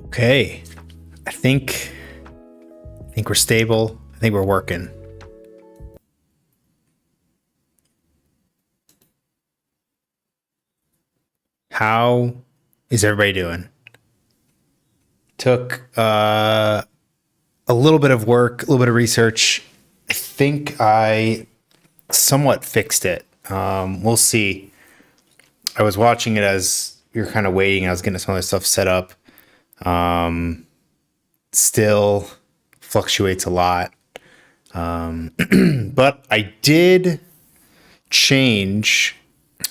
Okay. I think we're stable. I think we're working. How is everybody doing? Took a little bit of work, a little bit of research. I think I somewhat fixed it. We'll see. I was watching it as we were kind of waiting. I was getting some other stuff set up. Still fluctuates a lot. But I did change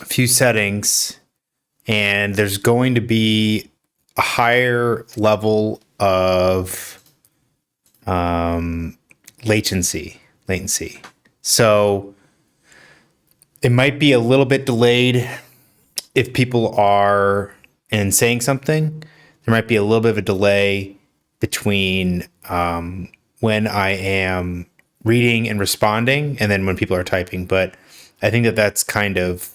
a few settings, and there's going to be a higher level of latency. So it might be a little bit delayed if people are saying something. There might be a little bit of a delay between when I am reading and responding and then when people are typing. But I think that that's kind of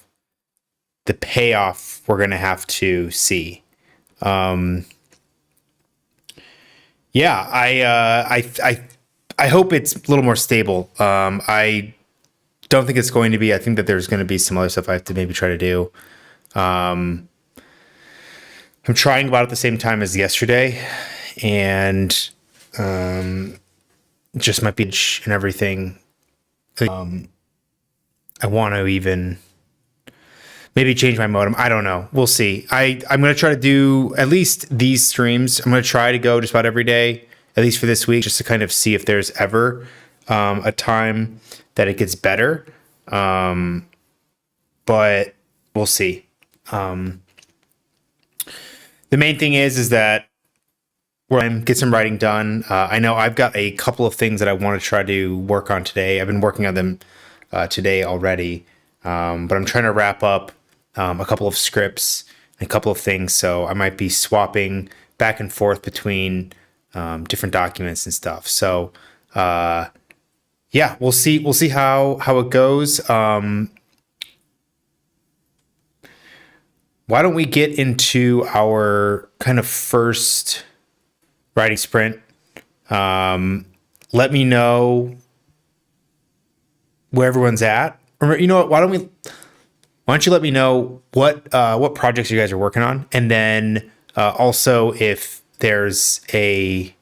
the payoff we're going to have to see. I hope it's a little more stable. I don't think it's going to be. I think that there's going to be some other stuff I have to maybe try to do. I'm trying about at the same time as yesterday, and just might be and everything. I want to even maybe change my modem. I don't know. We'll see. I'm going to try to do at least these streams. I'm going to try to go just about every day, at least for this week, just to kind of see if there's ever a time that it gets better. But we'll see. The main thing is that we're get some writing done. I know I've got a couple of things that I want to try to work on today. I've been working on them today already, but I'm trying to wrap up a couple of scripts and a couple of things. So I might be swapping back and forth between different documents and stuff. So yeah, we'll see. We'll see how it goes. Why don't we get into our kind of first writing sprint? Let me know where everyone's at. Or you know what? Why don't you let me know what projects you guys are working on, and then also if there's a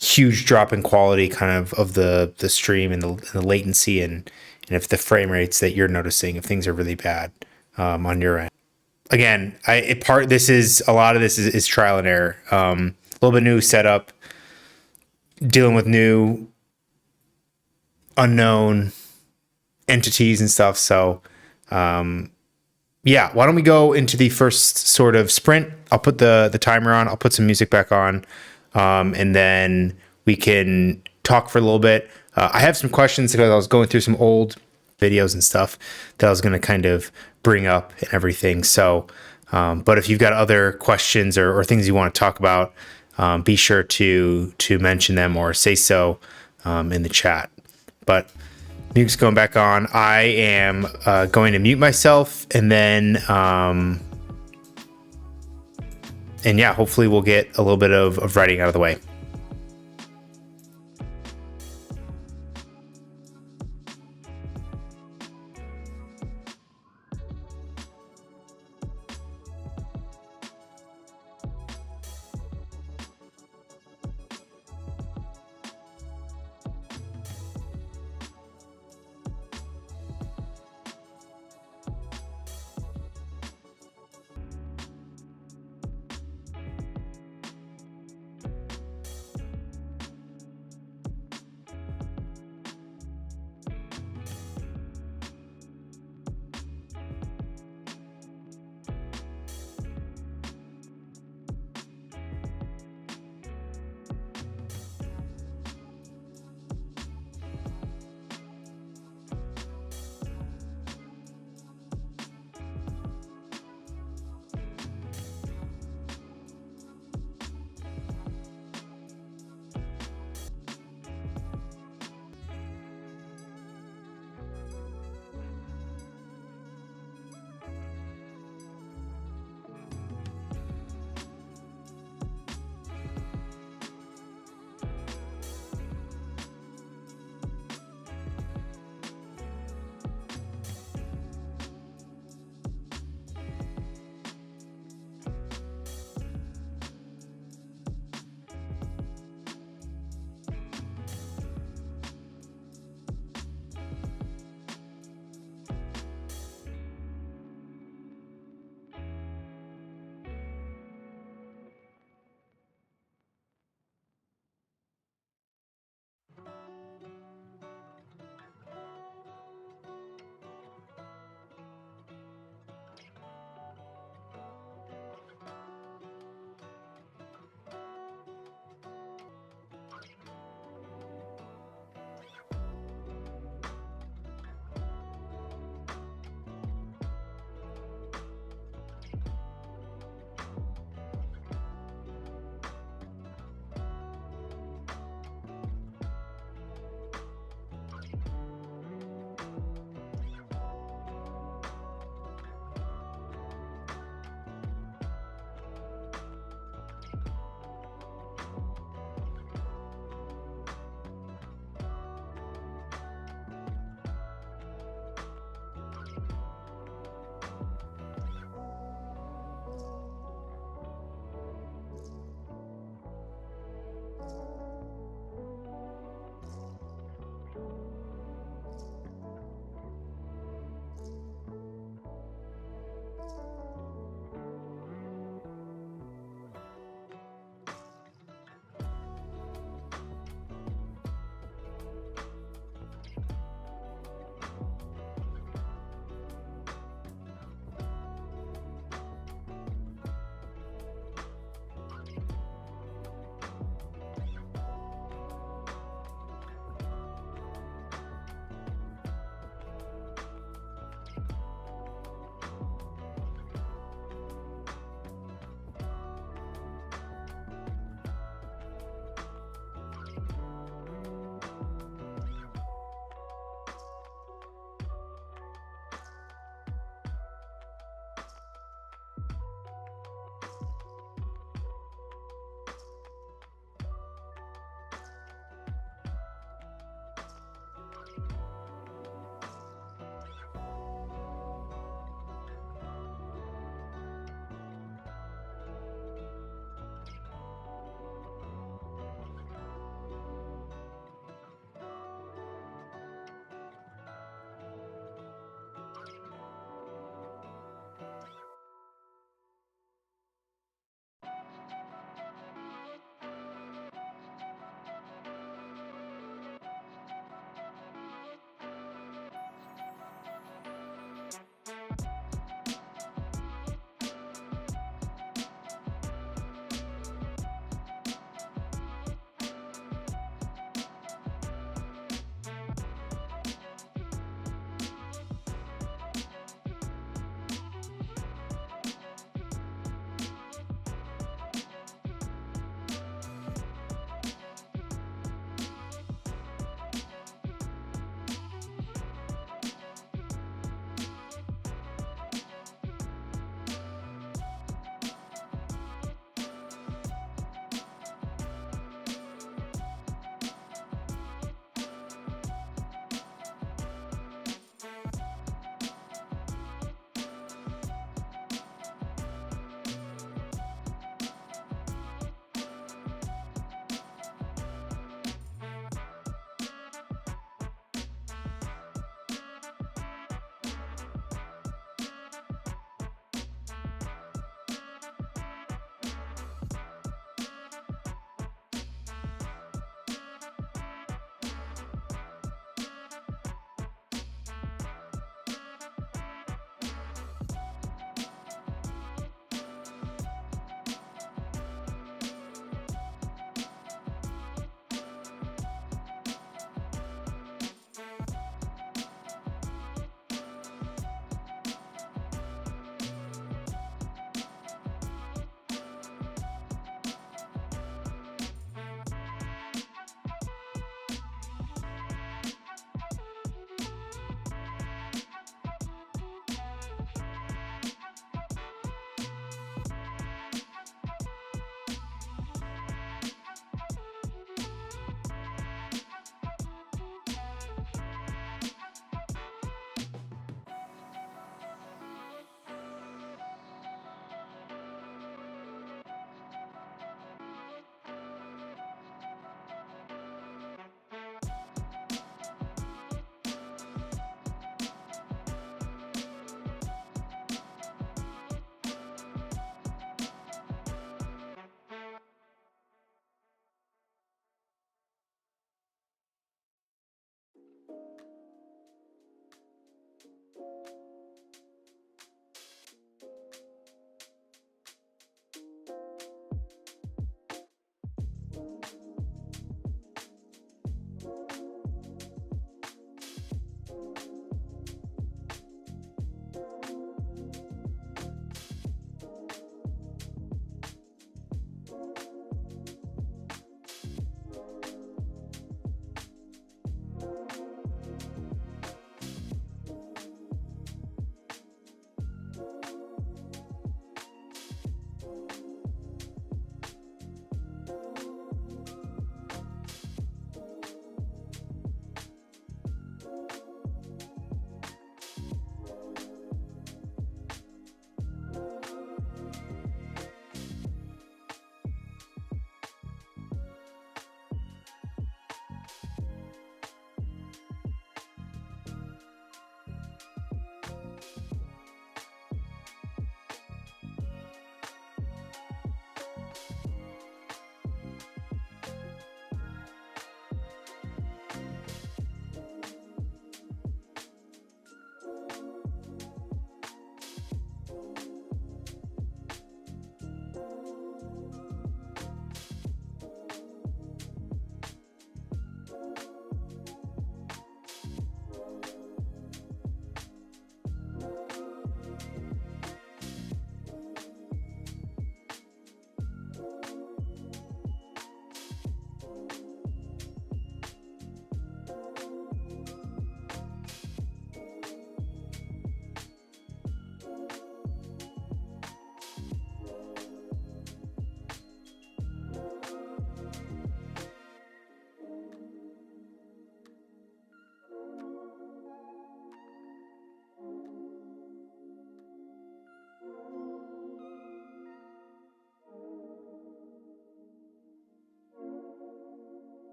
huge drop in quality, kind of the stream and the latency, and if the frame rates that you're noticing, if things are really bad on your end. Again, a lot of this is trial and error. A little bit new setup, dealing with new unknown entities and stuff. So, yeah, why don't we go into the first sort of sprint? I'll put the timer on. I'll put some music back on, and then we can talk for a little bit. I have some questions because I was going through some old videos and stuff that I was going to kind of bring up and everything. So, but if you've got other questions or things you want to talk about, be sure to mention them or say so in the chat. But mute's going back on. I am going to mute myself, and then and yeah, hopefully we'll get a little bit of writing out of the way.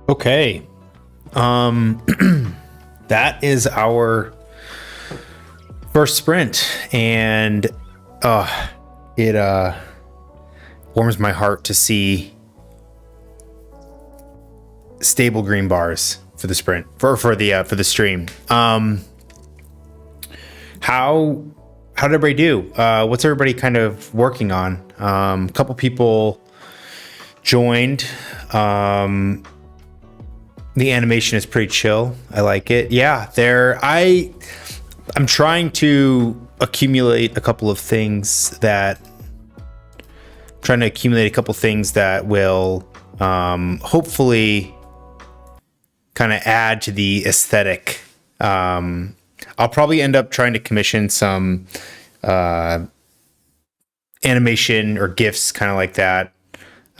Okay. That is our first sprint, and it warms my heart to see stable green bars for the sprint for the stream. How did everybody do? What's everybody kind of working on? A couple people joined. The animation is pretty chill. I like it. Yeah, I'm trying to accumulate a couple of things that will hopefully kind of add to the aesthetic. I'll probably end up trying to commission some animation or GIFs, kind of like that,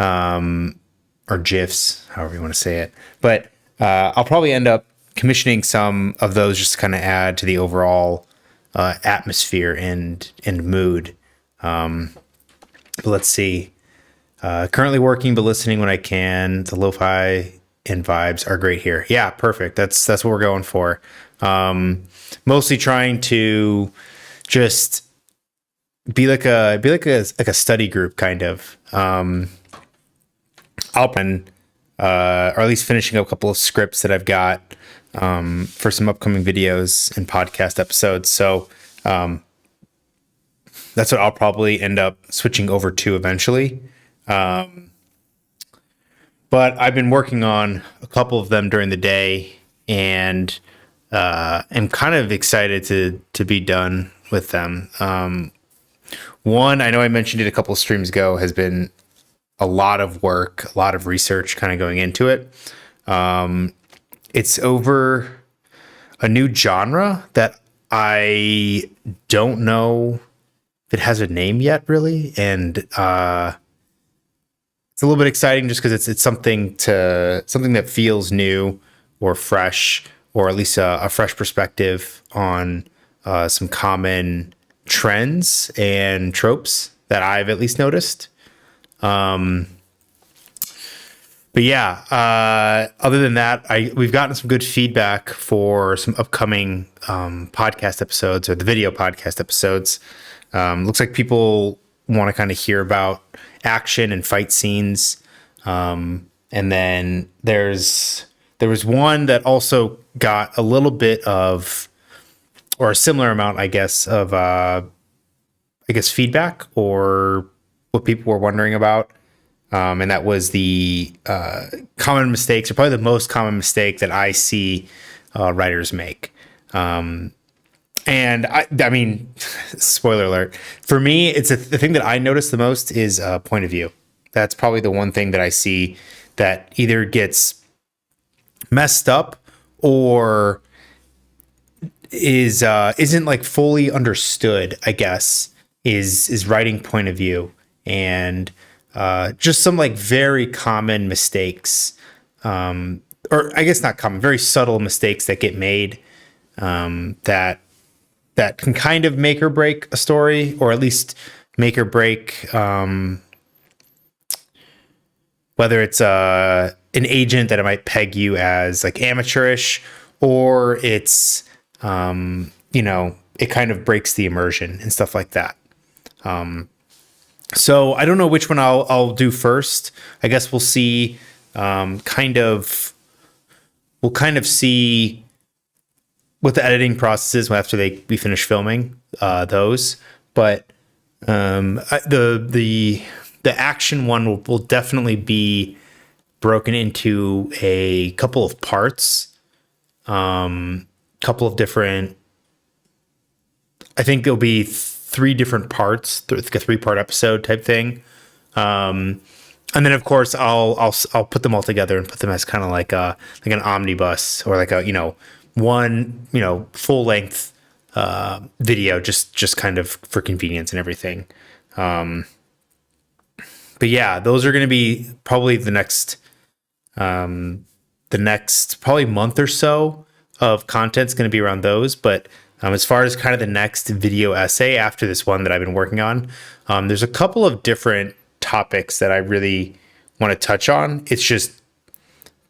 or GIFs, however you want to say it. But I'll probably end up commissioning some of those just to kind of add to the overall atmosphere and mood. But let's see. Currently working, but listening when I can. The lo-fi and vibes are great here. Yeah, perfect. That's what we're going for. Mostly trying to just be like a study group kind of. Or at least finishing up a couple of scripts that I've got for some upcoming videos and podcast episodes. So that's what I'll probably end up switching over to eventually. But I've been working on a couple of them during the day, and am kind of excited to be done with them. One, I know I mentioned it a couple of streams ago, has been a lot of work, a lot of research kind of going into it. It's over a new genre that I don't know if it has a name yet, really. And it's a little bit exciting just because it's something that feels new or fresh, or at least a fresh perspective on some common trends and tropes that I've at least noticed. But yeah, other than that, we've gotten some good feedback for some upcoming podcast episodes, or the video podcast episodes. Looks like people want to kind of hear about action and fight scenes. And then there was one that also got a little bit of, or a similar amount, I guess, of feedback, or what people were wondering about. And that was the common mistakes, or probably the most common mistake that I see writers make. And I mean, spoiler alert, for me, it's the thing that I notice the most is point of view. That's probably the one thing that I see that either gets messed up or isn't like fully understood, I guess, is writing point of view. And just some like very common mistakes, or I guess not common, very subtle mistakes that get made, that can kind of make or break a story, or at least make or break, whether it's an agent that it might peg you as like amateurish, or it's, it kind of breaks the immersion and stuff like that. So I don't know which one I'll do first. I guess we'll see. We'll kind of see what the editing process is after we finish filming those. But the action one will definitely be broken into a couple of parts. Couple of different. I think there'll be 3 different parts, like a 3-part episode type thing. And then of course I'll put them all together and put them as kind of like an omnibus, or like a, one, full length video, just kind of for convenience and everything. But yeah, those are going to be probably the next probably month or so of content's going to be around those. But as far as kind of the next video essay after this one that I've been working on, there's a couple of different topics that I really want to touch on. It's just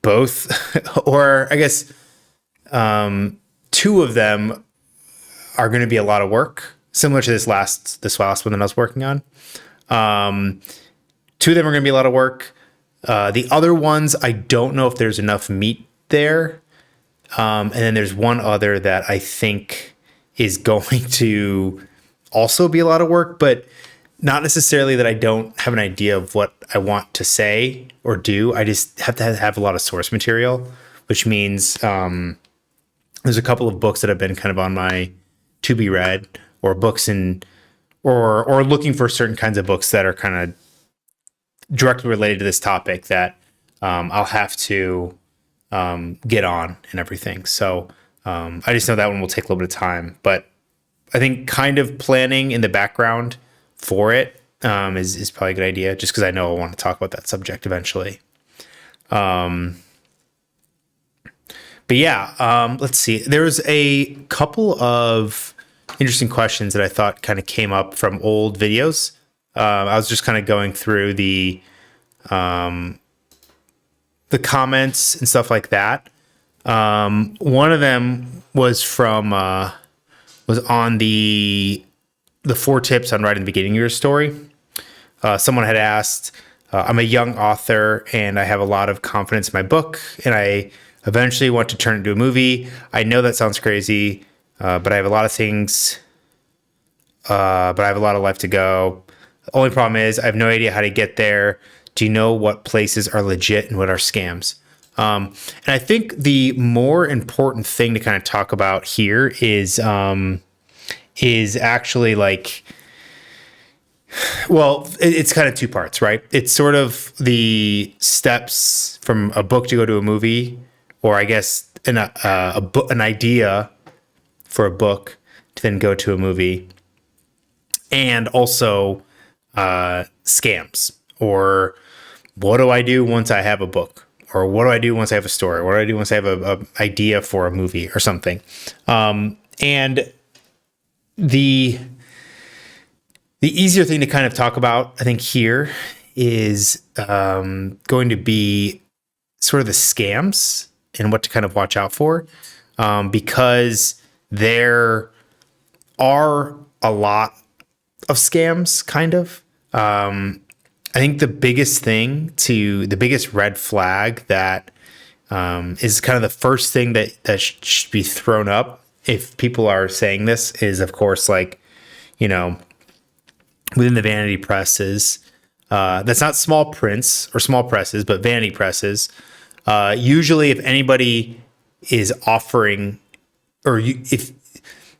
both, or I guess two of them are going to be a lot of work, similar to this last one that I was working on. Two of them are going to be a lot of work. The other ones, I don't know if there's enough meat there. And then there's one other that I think is going to also be a lot of work, but not necessarily that I don't have an idea of what I want to say or do. I just have to have a lot of source material, which means there's a couple of books that have been kind of on my to be read, or books or looking for certain kinds of books that are kind of directly related to this topic that I'll have to get on and everything. So I just know that one will take a little bit of time, but I think kind of planning in the background for it is probably a good idea, just because I know I want to talk about that subject eventually. But yeah, let's see. There was a couple of interesting questions that I thought kind of came up from old videos. I was just kind of going through the comments and stuff like that. One of them was from was on the 4 tips on writing the beginning of your story. Someone had asked, I'm a young author and I have a lot of confidence in my book, and I eventually want to turn it into a movie. I know that sounds crazy, but I have a lot of things, but I have a lot of life to go. The only problem is I have no idea how to get there. Do you know what places are legit and what are scams? And I think the more important thing to kind of talk about here is actually like, well, it's kind of 2 parts, right? It's sort of the steps from a book to go to a movie, or I guess an idea for a book to then go to a movie, and also scams, or what do I do once I have a book, or what do I do once I have a story, what do I do once I have a idea for a movie or something. And the easier thing to kind of talk about, I think, here is going to be sort of the scams and what to kind of watch out for, because there are a lot of scams, kind of. I think the biggest red flag that is kind of the first thing that should be thrown up if people are saying this is, of course, like, within the vanity presses, that's not small prints or small presses, but vanity presses. Usually if anybody is offering, if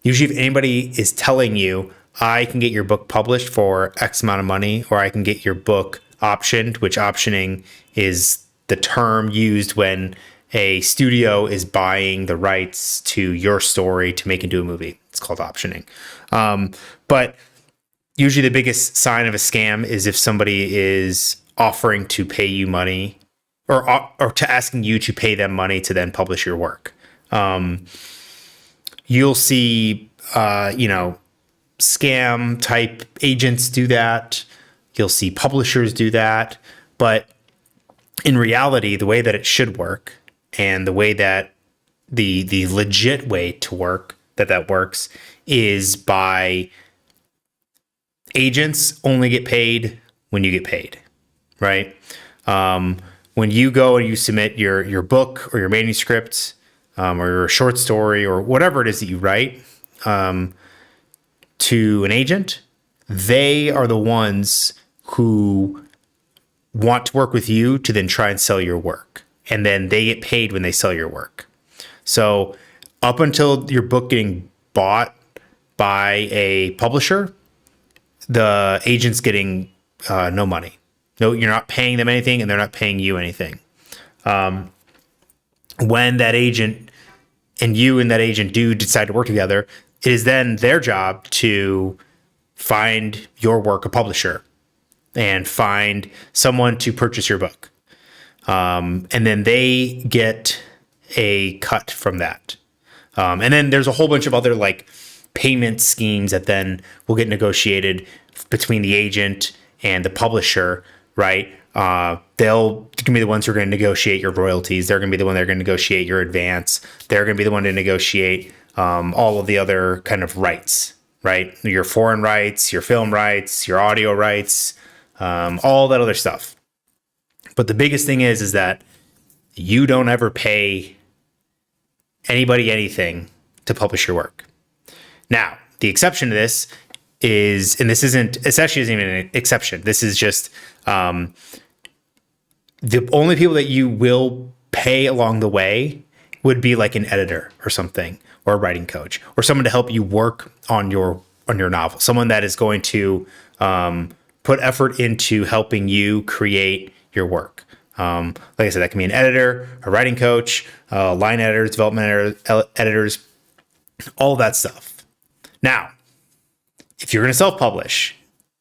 anybody is telling you, I can get your book published for X amount of money, or I can get your book optioned, which optioning is the term used when a studio is buying the rights to your story to make into a movie. It's called optioning. But usually the biggest sign of a scam is if somebody is offering to pay you money, or to asking you to pay them money to then publish your work. You'll see, scam type agents do that. You'll see publishers do that. But in reality, the way that it should work, and the way that the legit way to work that works, is by agents only get paid when you get paid, right? When you go and you submit your book or your manuscript, or your short story, or whatever it is that you write, to an agent, they are the ones who want to work with you to then try and sell your work. And then they get paid when they sell your work. So up until your book getting bought by a publisher, the agent's getting no money. No, you're not paying them anything, and they're not paying you anything. When that agent and you and that agent do decide to work together, it is then their job to find your work a publisher and find someone to purchase your book. And then they get a cut from that. And then there's a whole bunch of other like payment schemes that then will get negotiated between the agent and the publisher, right? they're going to be the ones who are going to negotiate your royalties. They're going to be the one that are going to negotiate your advance. They're going to be the one to negotiate all of the other kind of rights, right? Your foreign rights, your film rights, your audio rights, all that other stuff. But the biggest thing is that you don't ever pay anybody anything to publish your work. Now, the exception to this is, and this actually isn't even an exception. This is just the only people that you will pay along the way would be like an editor or something, or a writing coach, or someone to help you work on your novel. Someone that is going to put effort into helping you create your work. Like I said, that can be an editor, a writing coach, line editors, development editors, all that stuff. Now, if you're going to self-publish,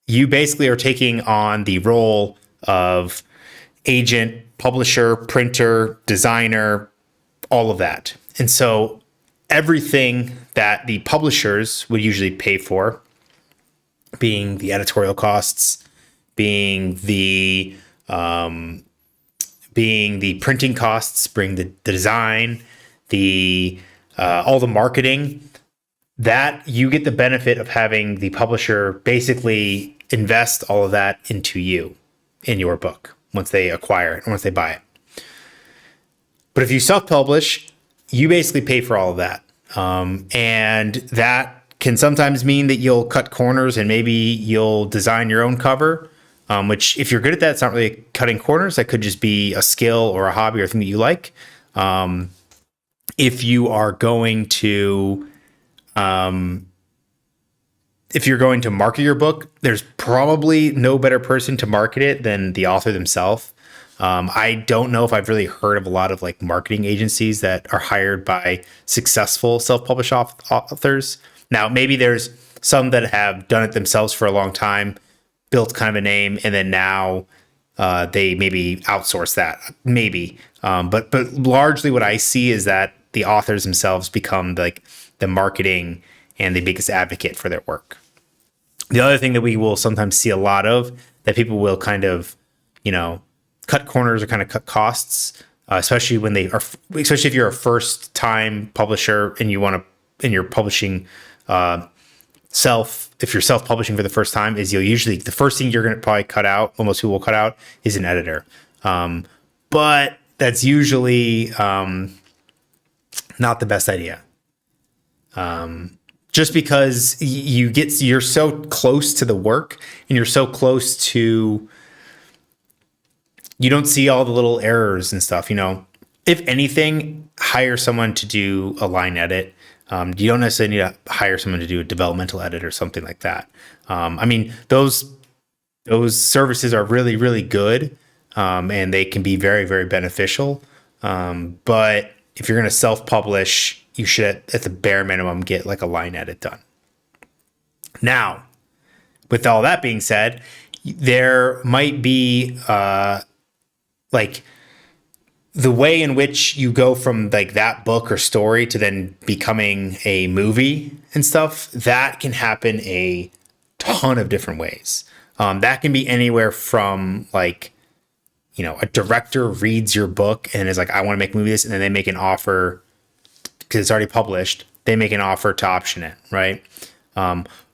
you basically are taking on the role of agent, publisher, printer, designer, all of that. And so everything that the publishers would usually pay for, being the editorial costs, being the printing costs, being the design, all the marketing, that you get the benefit of having the publisher basically invest all of that into you in your book once they acquire it, once they buy it. But if you self-publish, you basically pay for all of that. And that can sometimes mean that you'll cut corners and maybe you'll design your own cover, which if you're good at that, it's not really cutting corners. That could just be a skill or a hobby or a thing that you like. If you are going to market your book, there's probably no better person to market it than the author themselves. I don't know if I've really heard of a lot of like marketing agencies that are hired by successful self-published authors. Now, maybe there's some that have done it themselves for a long time, built kind of a name, and then now they maybe outsource that, maybe. But largely what I see is that the authors themselves become like the marketing and the biggest advocate for their work. The other thing that we will sometimes see a lot of, that people will kind of, cut corners or kind of cut costs, especially if you're a first time publisher and you're publishing if you're self-publishing for the first time, is the first thing you're going to probably cut out, what most people will cut out, is an editor. But that's usually not the best idea. Just because you're so close to the work and you're so close to, you don't see all the little errors and stuff, If anything, hire someone to do a line edit. You don't necessarily need to hire someone to do a developmental edit or something like that. Those services are really, really good, and they can be very, very beneficial. But if you're going to self-publish, you should, at the bare minimum, get like a line edit done. Now, with all that being said, there might be like the way in which you go from like that book or story to then becoming a movie and stuff, that can happen a ton of different ways. That can be anywhere from like, a director reads your book and is like, I want to make a movie this, and then they make an offer because it's already published. They make an offer to option it, right?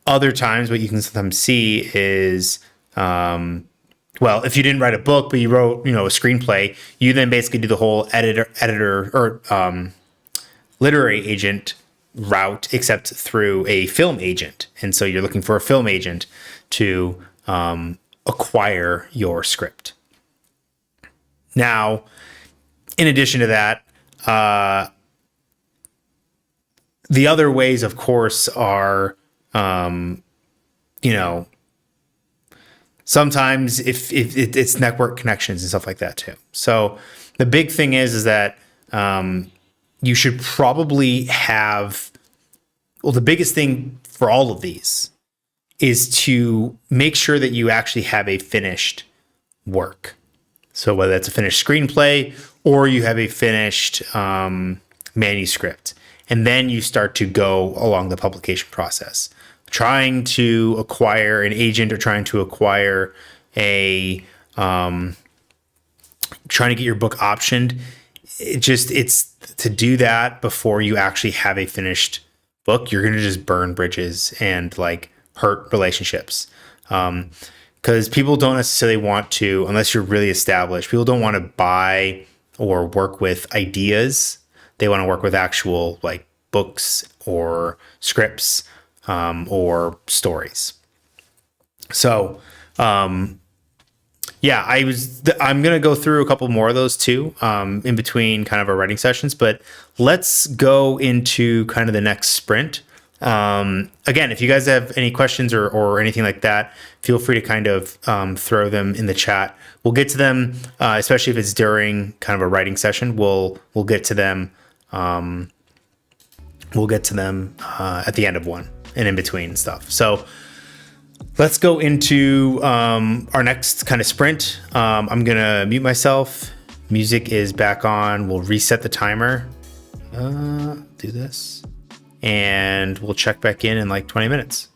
Other times, what you can sometimes see is, if you didn't write a book, but you wrote, a screenplay, you then basically do the whole editor or literary agent route, except through a film agent. And so you're looking for a film agent to acquire your script. Now, in addition to that, the other ways, of course, are, sometimes if it's network connections and stuff like that too. So the big thing is that you should probably have, the biggest thing for all of these is to make sure that you actually have a finished work. So whether that's a finished screenplay or you have a finished manuscript, and then you start to go along the publication process. Trying to acquire an agent or trying to acquire a trying to get your book optioned, it's to do that before you actually have a finished book, you're going to just burn bridges and like hurt relationships. Because people don't necessarily want to, unless you're really established, people don't want to buy or work with ideas. They want to work with actual like books or scripts, or stories. So, yeah, I'm going to go through a couple more of those too, in between kind of our writing sessions, but let's go into kind of the next sprint. Again, if you guys have any questions or anything like that, feel free to kind of, throw them in the chat. We'll get to them, especially if it's during kind of a writing session, we'll get to them. At the end of one and in between stuff. So let's go into our next kind of sprint. I'm going to mute myself. Music is back on. We'll reset the timer. Do this. And we'll check back in like 20 minutes.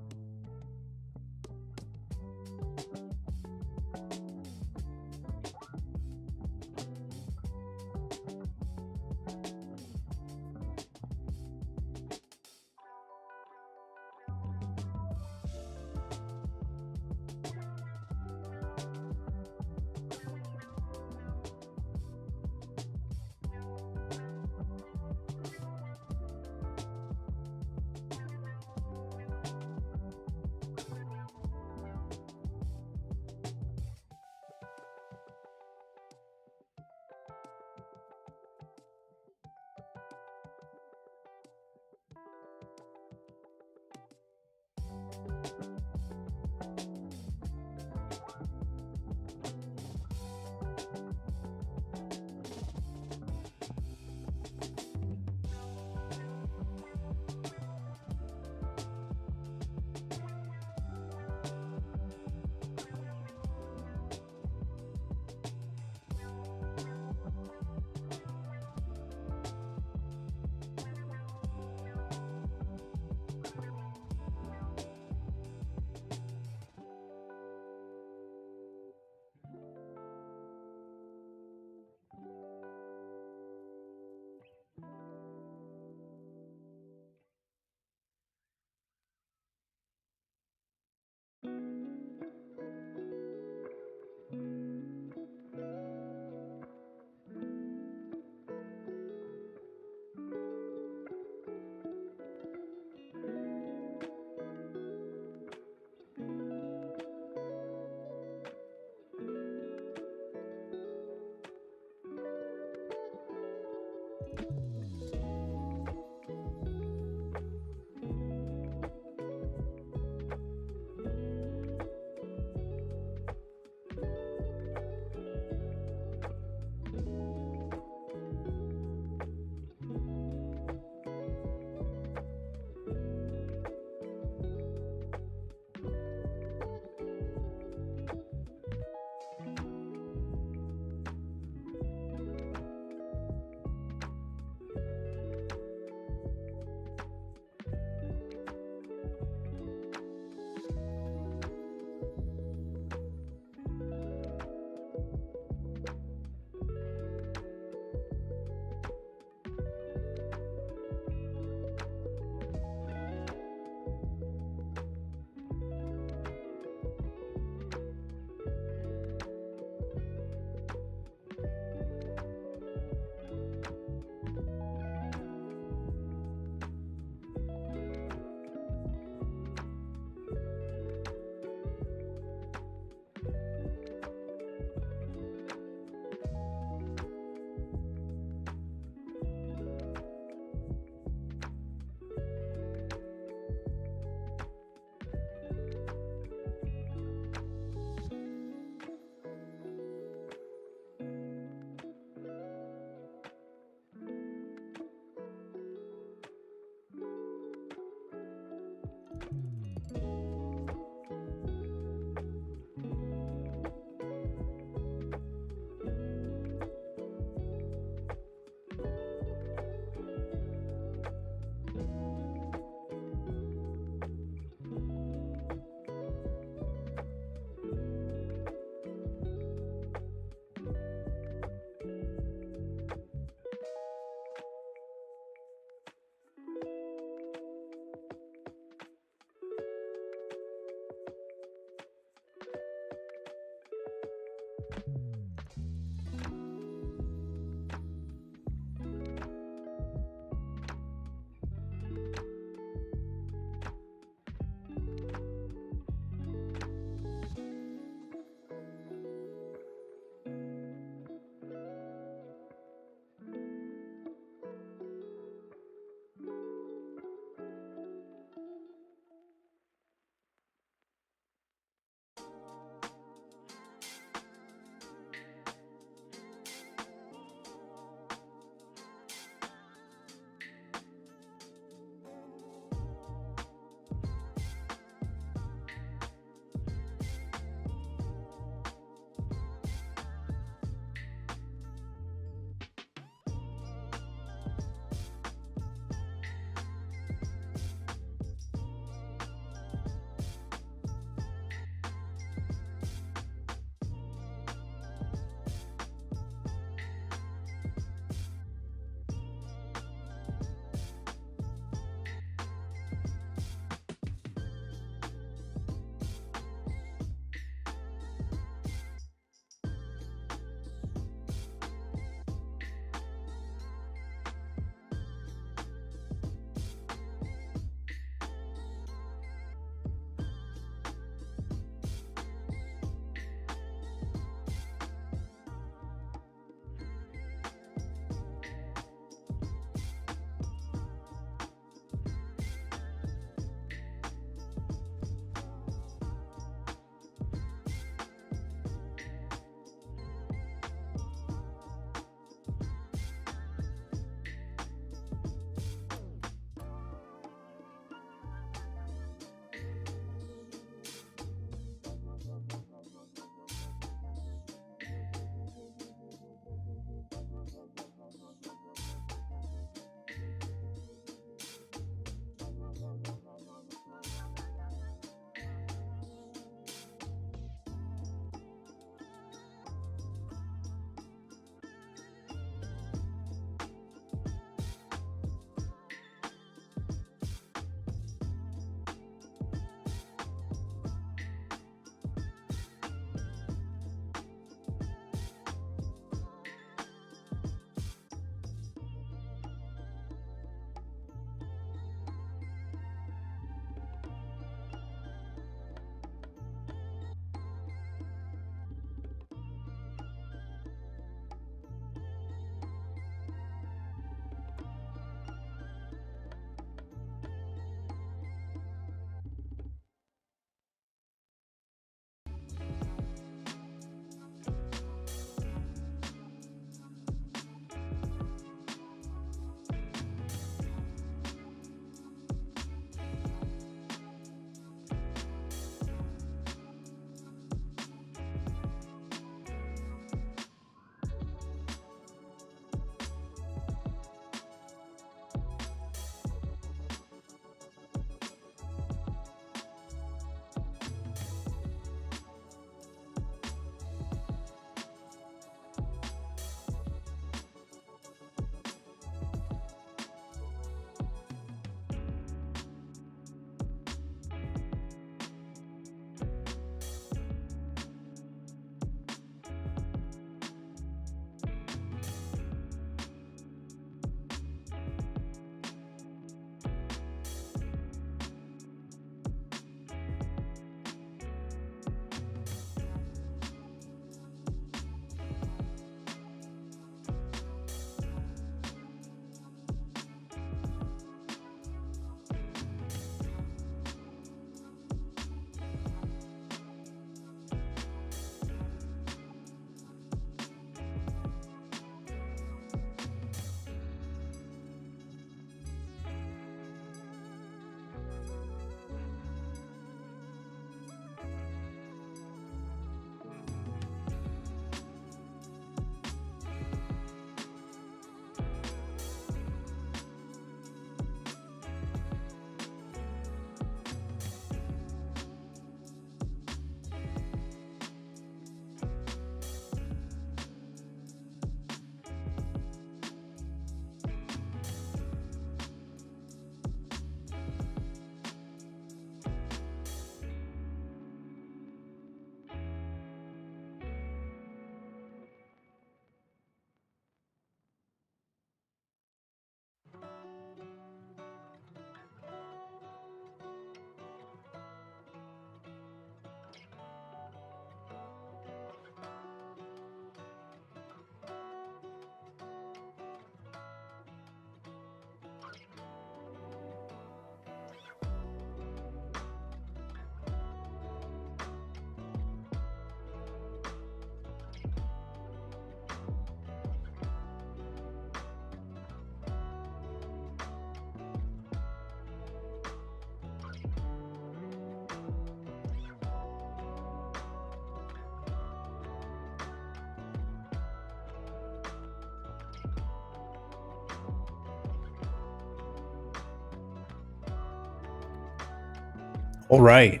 All right.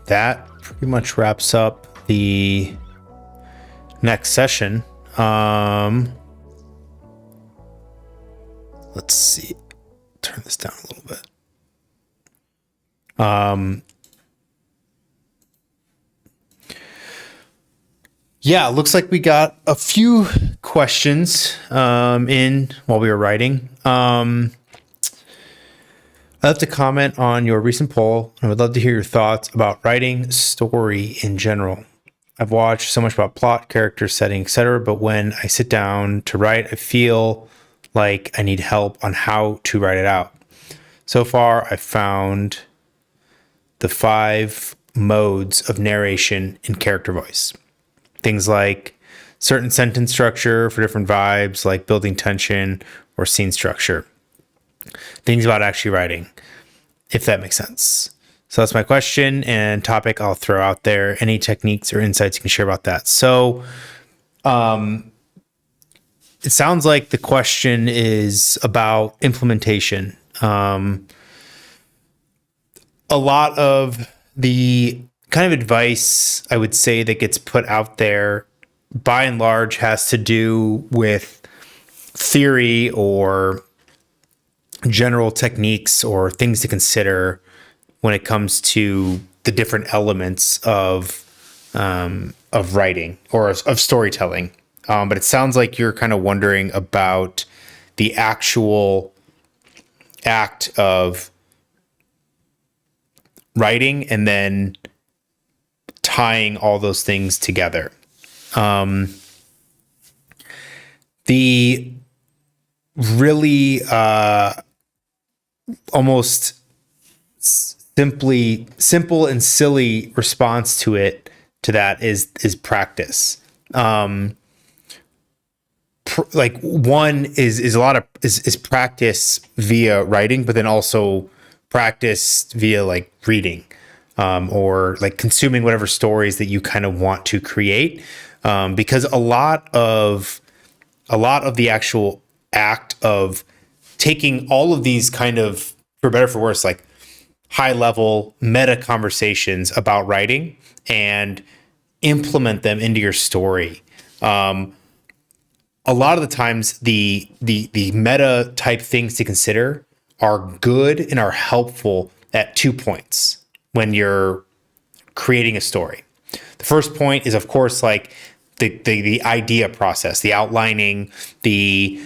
That pretty much wraps up the next session. Let's see. Turn this down a little bit. Yeah, it looks like we got a few questions in while we were writing. I'd love to comment on your recent poll. I would love to hear your thoughts about writing story in general. I've watched so much about plot, character, setting, etc., but when I sit down to write, I feel like I need help on how to write it out. So far, I've found the 5 modes of narration in character voice. Things like certain sentence structure for different vibes, like building tension or scene structure. Things about actually writing, if that makes sense. So that's my question and topic I'll throw out there. Any techniques or insights you can share about that? So it sounds like the question is about implementation. A lot of the kind of advice I would say that gets put out there by and large has to do with theory or general techniques or things to consider when it comes to the different elements of writing or of storytelling. But it sounds like you're kind of wondering about the actual act of writing and then tying all those things together. The really almost simple and silly response to that is practice. Like one is a lot of is practice via writing, but then also practice via like reading. Or like consuming whatever stories that you kind of want to create, because a lot of the actual act of taking all of these kind of, for better or for worse, like high level meta conversations about writing and implement them into your story. A lot of the times the meta type things to consider are good and are helpful at 2 points when you're creating a story. The first point is, of course, like the idea process, the outlining, the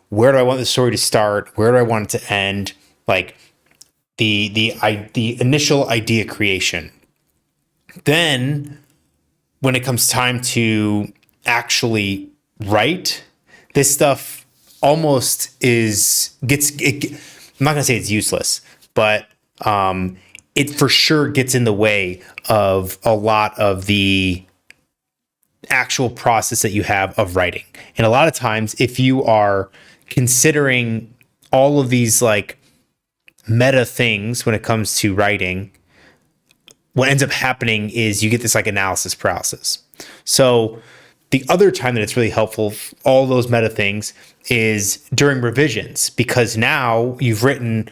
where do I want the story to start, where do I want it to end, like the initial idea creation. Then, when it comes time to actually write, this stuff almost I'm not gonna say it's useless, but it for sure gets in the way of a lot of the actual process that you have of writing. And a lot of times, if you are considering all of these like meta things when it comes to writing, what ends up happening is you get this like analysis paralysis. So the other time that it's really helpful, all those meta things, is during revisions, because now you've written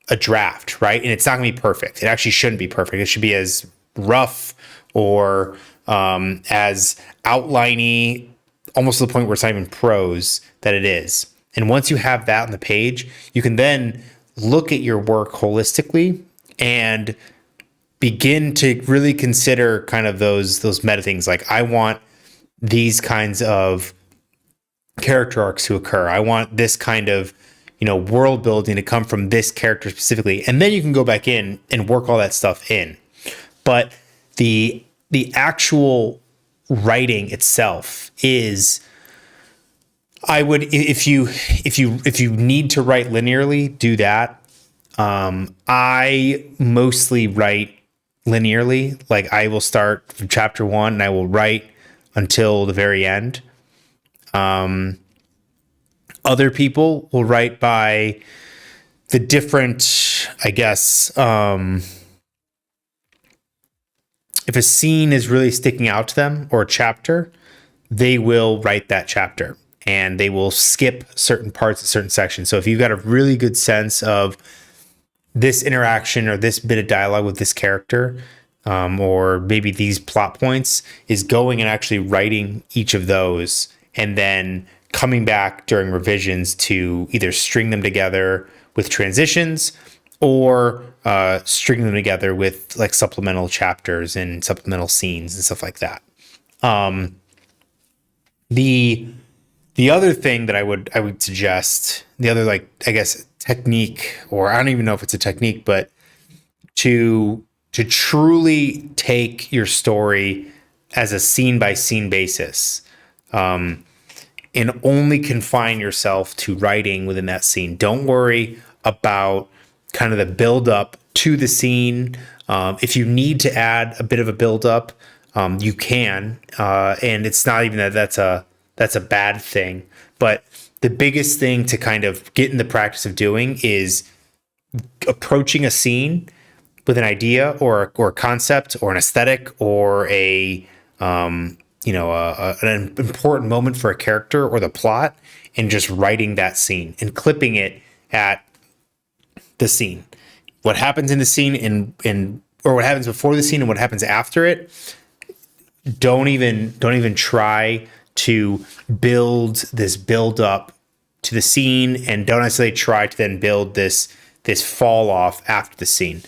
a draft, right? And it's not going to be perfect. It actually shouldn't be perfect. It should be as rough or as outliney, almost to the point where it's not even prose, that it is. And once you have that on the page, you can then look at your work holistically and begin to really consider kind of those meta things. Like, I want these kinds of character arcs to occur. I want this kind of world building to come from this character specifically, and then you can go back in and work all that stuff in. But the actual writing itself is, I would, if you need to write linearly, do that. I mostly write linearly. Like, I will start from chapter 1 and I will write until the very end. Other people will write by the different, I guess, if a scene is really sticking out to them or a chapter, they will write that chapter and they will skip certain parts of certain sections. So if you've got a really good sense of this interaction or this bit of dialogue with this character, or maybe these plot points, is going and actually writing each of those and then coming back during revisions to either string them together with transitions or string them together with like supplemental chapters and supplemental scenes and stuff like that. The other thing that I would suggest, the other, like, I guess, technique, or I don't even know if it's a technique, but to truly take your story as a scene by scene basis, and only confine yourself to writing within that scene. Don't worry about kind of the build up to the scene. If you need to add a bit of a build up, you can, and it's not even that's a bad thing. But the biggest thing to kind of get in the practice of doing is approaching a scene with an idea or a concept or an aesthetic or an important moment for a character or the plot, and just writing that scene and clipping it at the scene. What happens in the scene or what happens before the scene and what happens after it. Don't even try to build up to the scene, and don't necessarily try to then build this fall off after the scene.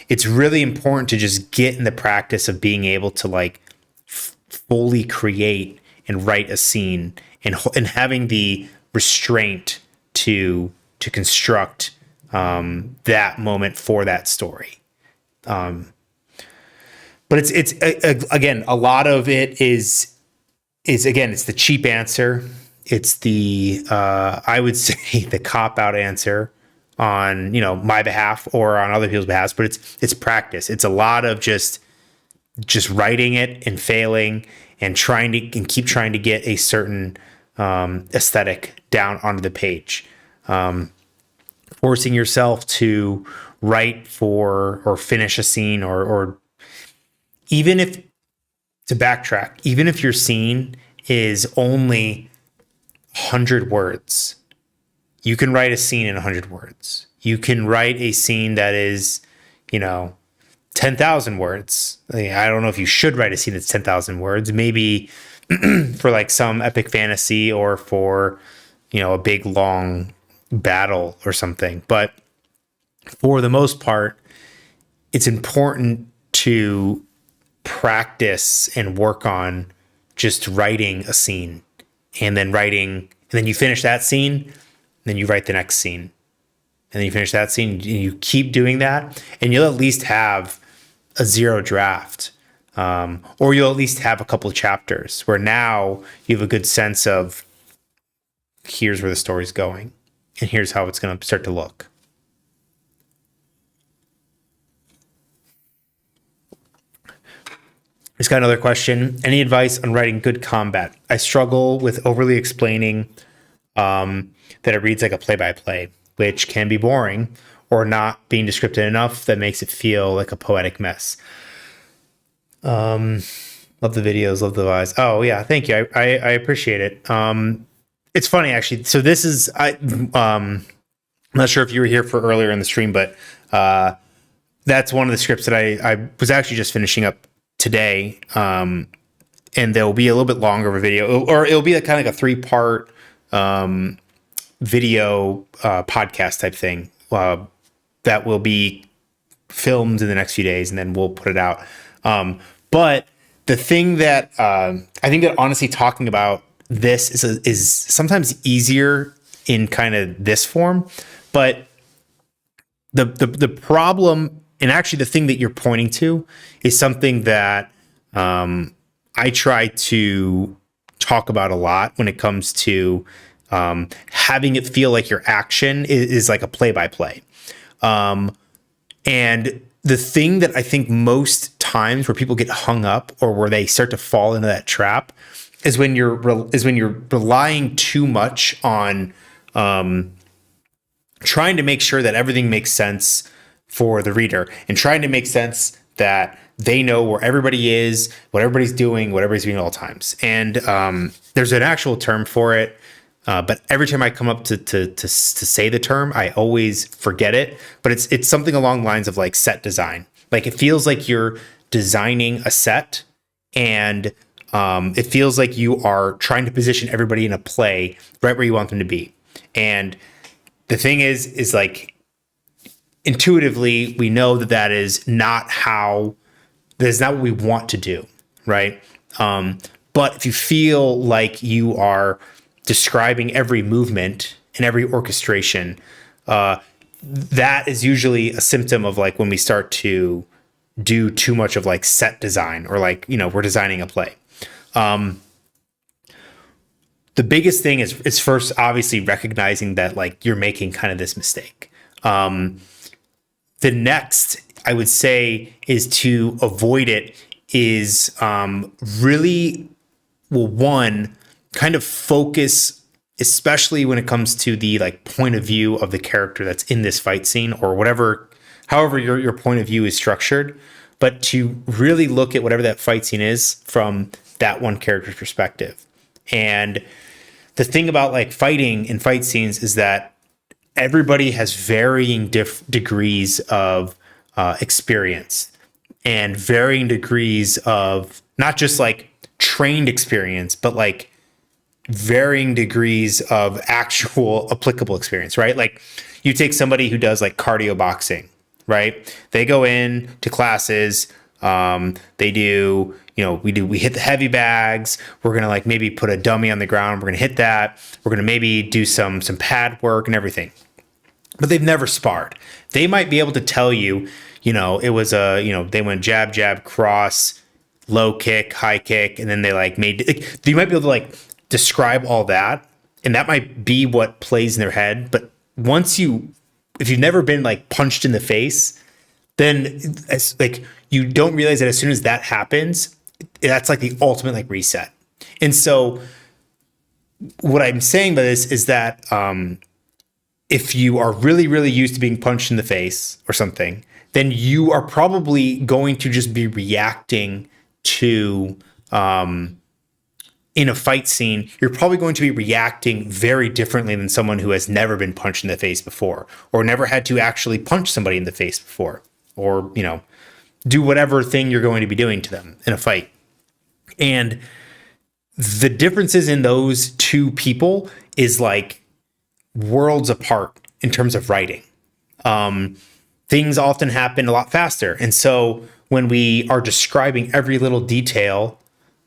It's really important to just get in the practice of being able to like fully create and write a scene, and having the restraint to construct that moment for that story. But it's again, a lot of it is again, it's the cheap answer. It's the I would say the cop out answer on my behalf or on other people's behalf. But it's practice. It's a lot of just writing it and failing and keep trying to get a certain aesthetic down onto the page. Forcing yourself to write for or finish a scene, or even if, to backtrack, even if your scene is only 100 words, you can write a scene in 100 words. You can write a scene that is, 10,000 words. I don't know if you should write a scene that's 10,000 words. Maybe for like some epic fantasy or for, a big long battle or something. But for the most part, it's important to practice and work on just writing a scene, and then you finish that scene, then you write the next scene, and then you finish that scene, and you keep doing that, and you'll at least have a zero draft, or you'll at least have a couple of chapters where now you have a good sense of here's where the story's going and here's how it's going to start to look. Just got another question. Any advice on writing good combat? I struggle with overly explaining that it reads like a play-by-play, which can be boring, or not being descriptive enough that makes it feel like a poetic mess. Love the videos, love the vibes. Oh yeah, thank you. I appreciate it. It's funny actually. So this is I'm not sure if you were here for earlier in the stream, but that's one of the scripts that I was actually just finishing up today, and there will be a little bit longer of a video, or it'll be kind of like a 3-part video podcast type thing that will be filmed in the next few days, and then we'll put it out. But the thing that I think that honestly talking about this is sometimes easier in kind of this form, but the problem, and actually the thing that you're pointing to, is something that I try to talk about a lot when it comes to having it feel like your action is like a play-by-play. And the thing that I think most times where people get hung up, or where they start to fall into that trap, is when you're relying too much on trying to make sure that everything makes sense for the reader, and trying to make sense that they know where everybody is, what everybody's doing at all times. And there's an actual term for it. But every time I come up to say the term, I always forget it. But it's something along the lines of like set design. Like it feels like you're designing a set, and it feels like you are trying to position everybody in a play right where you want them to be. And the thing is like intuitively we know that that is not what we want to do, right? But if you feel like you are describing every movement and every orchestration, that is usually a symptom of like when we start to do too much of like set design, or like, we're designing a play. The biggest thing is first obviously recognizing that like you're making kind of this mistake. The next, I would say, is to avoid it is really, well, one, kind of focus, especially when it comes to the like point of view of the character that's in this fight scene, or whatever, however your point of view is structured, but to really look at whatever that fight scene is from that one character's perspective. And the thing about like fighting and fight scenes is that everybody has varying degrees of experience, and varying degrees of not just like trained experience, but like varying degrees of actual applicable experience, right? Like you take somebody who does like cardio boxing, right? They go in to classes, they do, we hit the heavy bags. We're going to like maybe put a dummy on the ground. We're going to hit that. We're going to maybe do some pad work and everything. But they've never sparred. They might be able to tell you, it was they went jab, jab, cross, low kick, high kick, and then they like you might be able to like describe all that, and that might be what plays in their head. But if you've never been like punched in the face, then it's like you don't realize that as soon as that happens, that's like the ultimate like reset. And so what I'm saying by this is that if you are really, really used to being punched in the face or something, then you are probably going to just be reacting to, in a fight scene, you're probably going to be reacting very differently than someone who has never been punched in the face before, or never had to actually punch somebody in the face before, or, do whatever thing you're going to be doing to them in a fight. And the differences in those two people is like worlds apart in terms of writing. Things often happen a lot faster. And so when we are describing every little detail,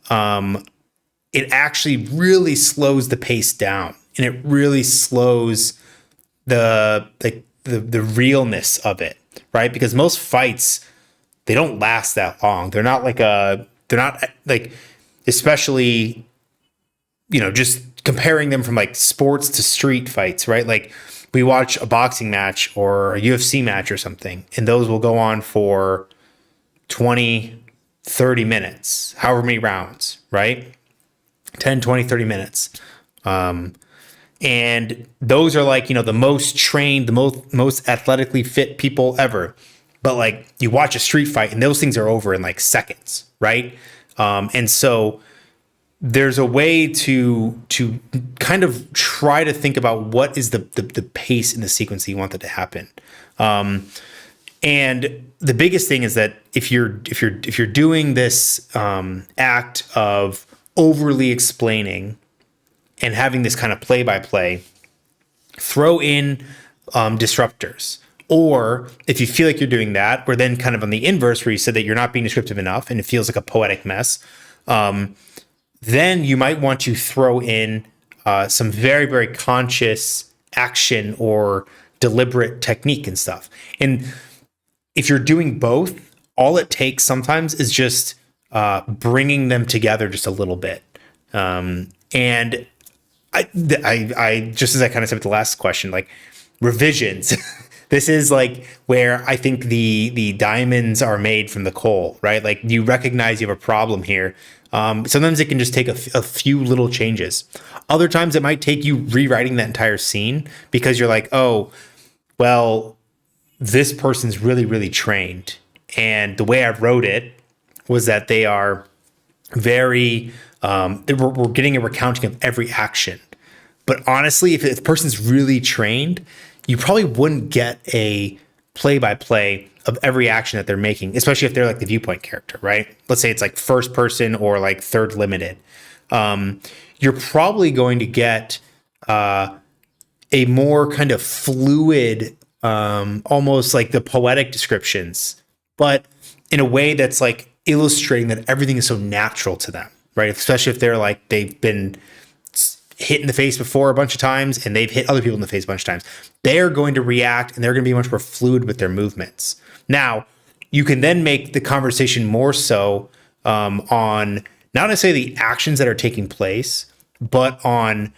it actually really slows the pace down, and it really slows the realness of it, right? Because most fights, they don't last that long. They're not like, especially, just comparing them from like sports to street fights, right? Like we watch a boxing match or a UFC match or something, and those will go on for 20, 30 minutes, however many rounds, right? 10, 20, 30 minutes. And those are like, the most trained, the most athletically fit people ever. But like you watch a street fight and those things are over in like seconds, right? And so there's a way to kind of try to think about what is the pace in the sequence that you want that to happen. And the biggest thing is that if you're doing this act of overly explaining and having this kind of play-by-play, throw in disruptors. Or if you feel like you're doing that, we're then kind of on the inverse where you said that you're not being descriptive enough and it feels like a poetic mess, then you might want to throw in some very, very conscious action or deliberate technique and stuff. And if you're doing both, all it takes sometimes is just bringing them together just a little bit. And I just as I kind of said with the last question, like revisions, this is like where I think the diamonds are made from the coal, right? Like you recognize you have a problem here. Sometimes it can just take a few little changes. Other times it might take you rewriting that entire scene because you're like, oh, well, this person's really, really trained. And the way I wrote it was that they are very, we're getting a recounting of every action. But honestly, if the person's really trained, you probably wouldn't get a play by play of every action that they're making, especially if they're like the viewpoint character, right? Let's say it's like first person or like third limited. You're probably going to get a more kind of fluid, almost like the poetic descriptions, but in a way that's like illustrating that everything is so natural to them, right? Especially if they're like, they've been hit in the face before a bunch of times and they've hit other people in the face a bunch of times. They're going to react and they're going to be much more fluid with their movements. Now, you can then make the conversation more so on not necessarily the actions that are taking place, but on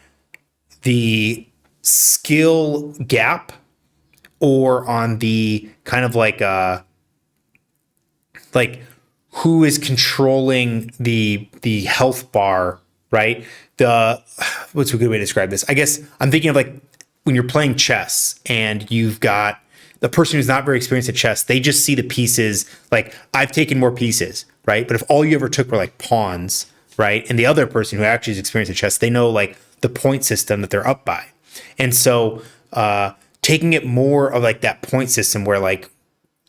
the skill gap or on the kind of like who is controlling the health bar, right? What's a good way to describe this? I guess I'm thinking of like when you're playing chess and you've got the person who's not very experienced at chess, they just see the pieces like I've taken more pieces, right? But if all you ever took were like pawns, right? And the other person who actually is experienced at chess, they know like the point system that they're up by. And so taking it more of like that point system where like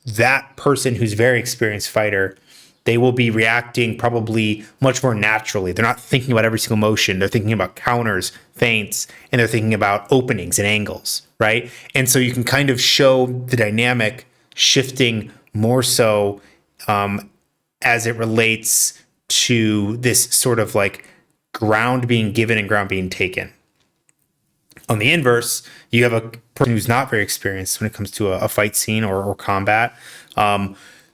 that person who's very experienced fighter, they will be reacting probably much more naturally. They're not thinking about every single motion. They're thinking about counters, feints, and they're thinking about openings and angles, right? And so you can kind of show the dynamic shifting more so as it relates to this sort of like ground being given and ground being taken. On the inverse, you have a person who's not very experienced when it comes to a fight scene or combat.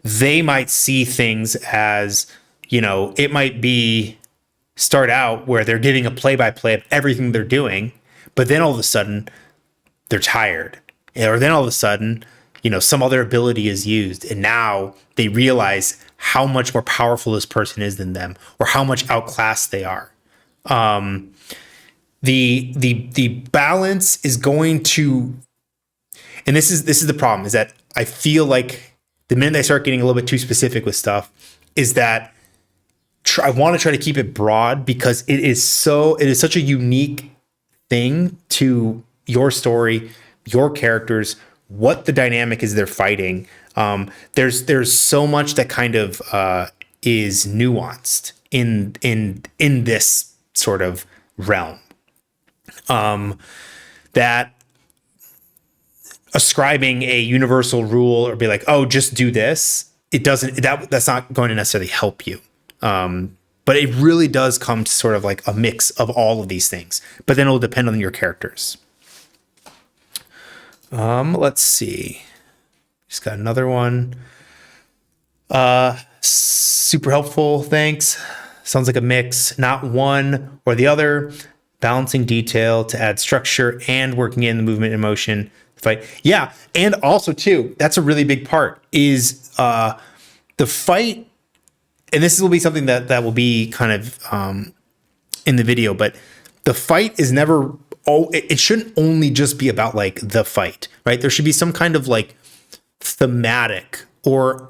They might see things as, you know, it might be start out where they're giving a play-by-play of everything they're doing, but then all of a sudden they're tired. Or then all of a sudden, you know, some other ability is used and now they realize how much more powerful this person is than them or how much outclassed they are. The balance is going to, and this is the problem, is that I feel like the minute I start getting a little bit too specific with stuff is that I want to try to keep it broad because it is such a unique thing to your story, your characters, what the dynamic is they're fighting. There's so much that kind of is nuanced in this sort of realm. That ascribing a universal rule or be like, oh, just do this, that's not going to necessarily help you. But it really does come to sort of like a mix of all of these things, but then it'll depend on your characters. Let's see. Just got another one. Super helpful. Thanks. Sounds like a mix, not one or the other. Balancing detail to add structure and working in the movement and motion fight. Yeah. And also too, that's a really big part is the fight. And this will be something that will be kind of in the video, but the fight is never, it shouldn't only just be about like the fight, right? There should be some kind of like thematic, or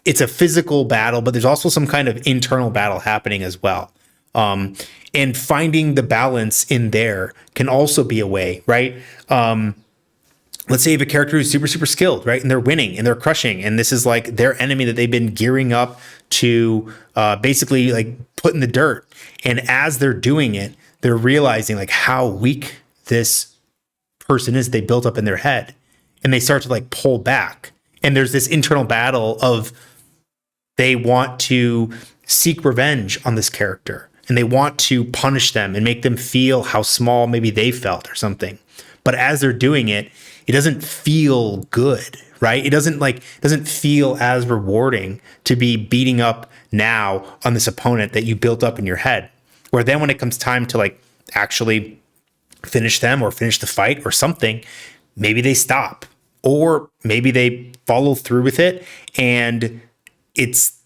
it's a physical battle, but there's also some kind of internal battle happening as well. And finding the balance in there can also be a way, right? Let's say you have a character who's super, super skilled, right? And they're winning and they're crushing. And this is like their enemy that they've been gearing up to basically like put in the dirt. And as they're doing it, they're realizing like how weak this person is they built up in their head. And they start to like pull back. And there's this internal battle of they want to seek revenge on this character. And they want to punish them and make them feel how small maybe they felt or something. But as they're doing it, it doesn't feel good, right? It doesn't feel as rewarding to be beating up now on this opponent that you built up in your head. Where then when it comes time to like actually finish them or finish the fight or something, maybe they stop or maybe they follow through with it and it's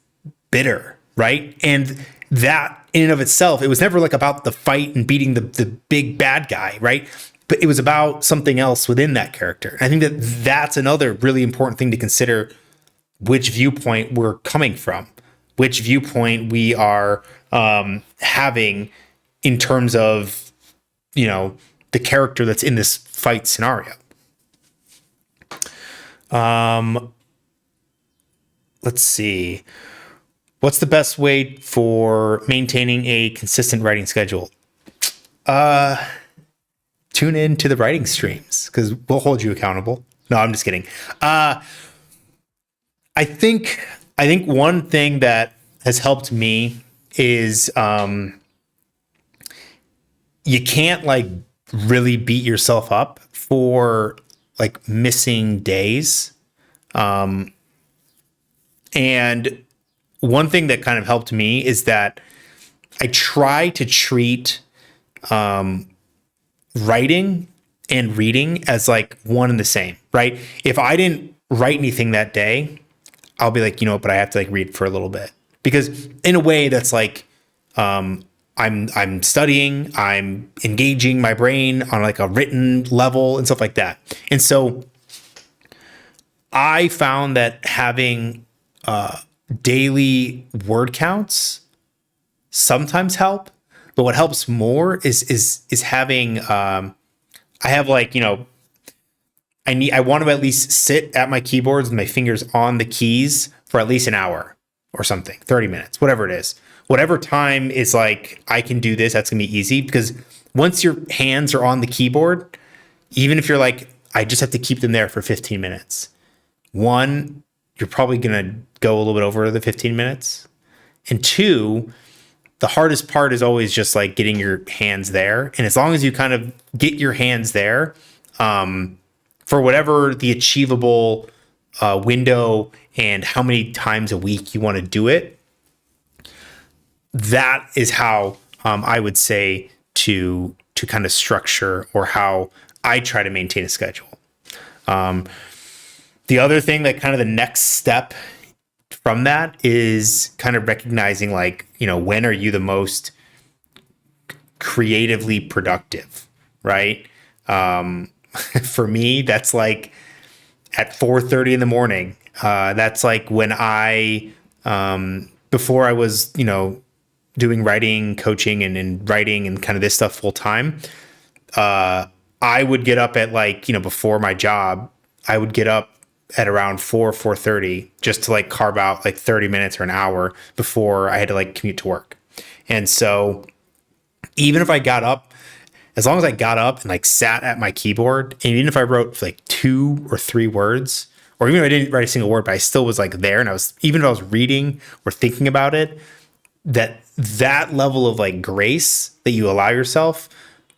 bitter, right? And that in and of itself, it was never like about the fight and beating the big bad guy, right? But it was about something else within that character. I think that that's another really important thing to consider, which viewpoint we're coming from, which viewpoint we are having in terms of the character that's in this fight scenario. Let's see. What's the best way for maintaining a consistent writing schedule? Tune in to the writing streams because we'll hold you accountable. No, I'm just kidding. I think one thing that has helped me is you can't like really beat yourself up for like missing days. And one thing that kind of helped me is that I try to treat writing and reading as like one and the same, right? If I didn't write anything that day, I'll be like, but I have to like read for a little bit because in a way that's like, I'm studying, I'm engaging my brain on like a written level and stuff like that. And so I found that having daily word counts sometimes help, but what helps more is having I have like, I want to at least sit at my keyboards with my fingers on the keys for at least an hour or something, 30 minutes, whatever it is. Whatever time is like, I can do this, that's going to be easy because once your hands are on the keyboard, even if you're like, I just have to keep them there for 15 minutes. One, you're probably going to go a little bit over the 15 minutes. And two, the hardest part is always just like getting your hands there. And as long as you kind of get your hands there, for whatever the achievable window and how many times a week you want to do it, that is how I would say to kind of structure or how I try to maintain a schedule. The other thing that kind of the next step from that is kind of recognizing like, when are you the most creatively productive, right? For me, that's like at 4:30 in the morning. That's like when I, before I was, doing writing, coaching and writing and kind of this stuff full time, I would get up at like, before my job, I would get up at around 4:30 just to like carve out like 30 minutes or an hour before I had to like commute to work. And so even if I got up, as long as I got up and like sat at my keyboard, and even if I wrote like 2 or 3 words, or even if I didn't write a single word, but I still was like there, and even if I was reading or thinking about it, that level of like grace that you allow yourself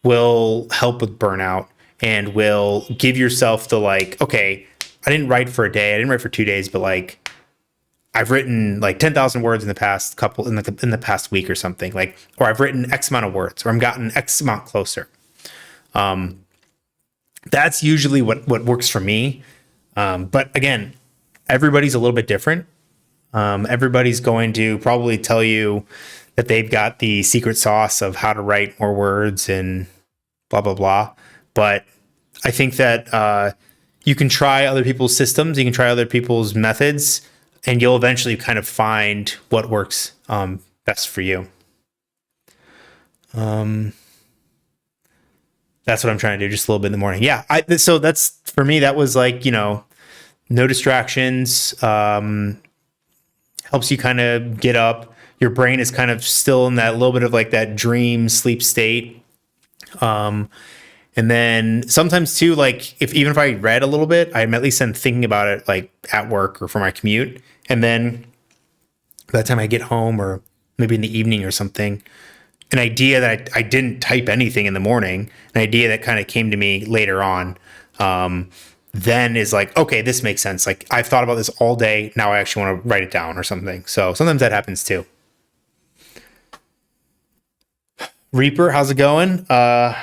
will help with burnout and will give yourself the like, okay, I didn't write for a day, I didn't write for 2 days, but like I've written like 10,000 words in the past in the past week or something, like, or I've written X amount of words, or I'm gotten X amount closer. That's usually what works for me. But again, everybody's a little bit different. Everybody's going to probably tell you that they've got the secret sauce of how to write more words and blah, blah, blah. But I think that you can try other people's systems, you can try other people's methods, and you'll eventually kind of find what works best for you. That's what I'm trying to do, just a little bit in the morning. Yeah. So that's, for me, that was like, no distractions, helps you kind of get up. Your brain is kind of still in that little bit of like that dream sleep state. And then sometimes too, like even if I read a little bit, I'm at least then thinking about it like at work or for my commute. And then by the time I get home, or maybe in the evening or something, an idea that I didn't type anything in the morning, an idea that kind of came to me later on, then is like, okay, this makes sense. Like I've thought about this all day. Now I actually want to write it down or something. So sometimes that happens too. Reaper, how's it going? I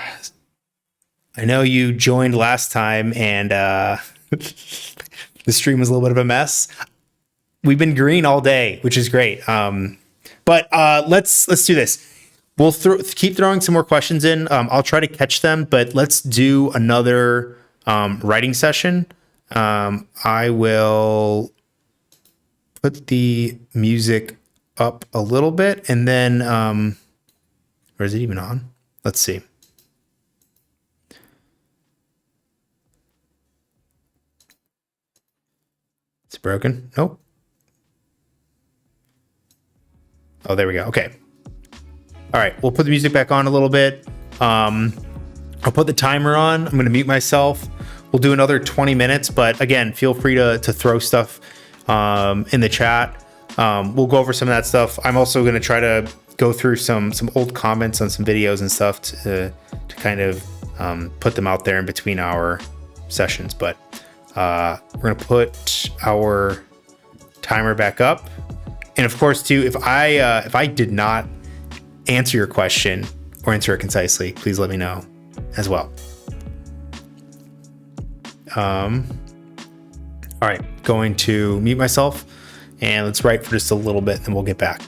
know you joined last time and the stream was a little bit of a mess. We've been green all day, which is great. But let's do this. We'll keep throwing some more questions in. I'll try to catch them, but let's do another writing session. I will put the music up a little bit, and then or is it even on? Let's see. broken? Nope. Oh, there we go. Okay. All right, we'll put the music back on a little bit. I'll put the timer on. I'm going to mute myself. We'll do another 20 minutes, but again, feel free to throw stuff in the chat. We'll go over some of that stuff. I'm also going to try to go through some old comments on some videos and stuff to kind of put them out there in between our sessions. But we're going to put our timer back up. And of course, too, if I did not answer your question or answer it concisely, please let me know as well. All right, going to mute myself and let's write for just a little bit, and we'll get back.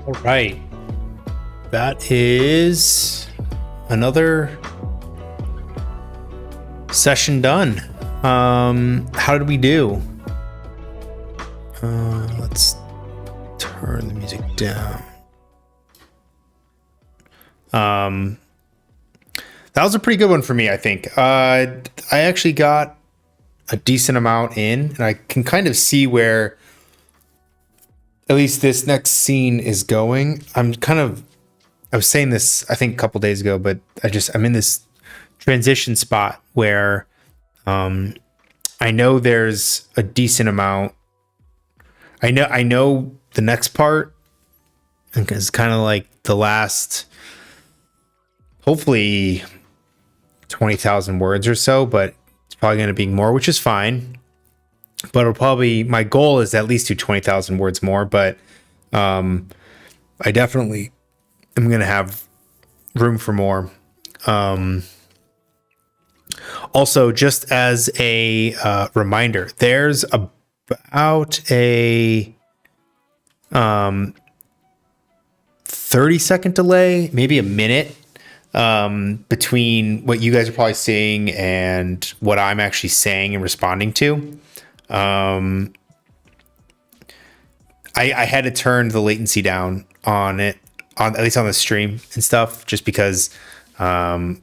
All right. That is another session done. How did we do? Let's turn the music down. That was a pretty good one for me, I think. I actually got a decent amount in, and I can kind of see where at least this next scene is going. I was saying this, I think, a couple days ago, but I'm in this transition spot where I know there's a decent amount. I know the next part is kind of like the last, hopefully 20,000 words or so, but it's probably going to be more, which is fine. But my goal is at least do 20,000 words more, but I definitely am going to have room for more. Also, just as a reminder, there's about a 30-second delay, maybe a minute, between what you guys are probably seeing and what I'm actually saying and responding to. I had to turn the latency down on it, at least on the stream and stuff, just because I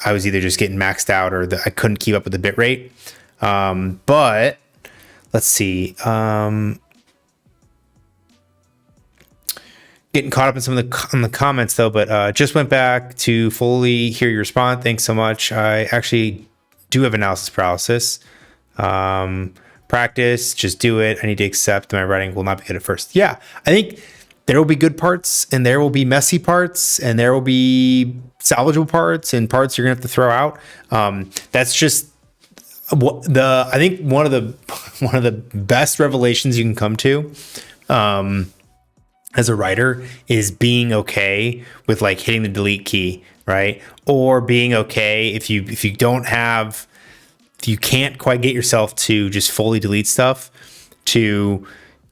was either just getting maxed out or I couldn't keep up with the bit rate. But let's see. Getting caught up in some of the comments though, but just went back to fully hear your response. Thanks so much. I actually do have analysis paralysis. Practice, just do it. I need to accept my writing will not be good at first. Yeah, I think there will be good parts and there will be messy parts and there will be salvageable parts and parts you're gonna have to throw out. That's just I think one of the best revelations you can come to as a writer is being okay with like hitting the delete key, right? Or being okay if you can't quite get yourself to just fully delete stuff, to,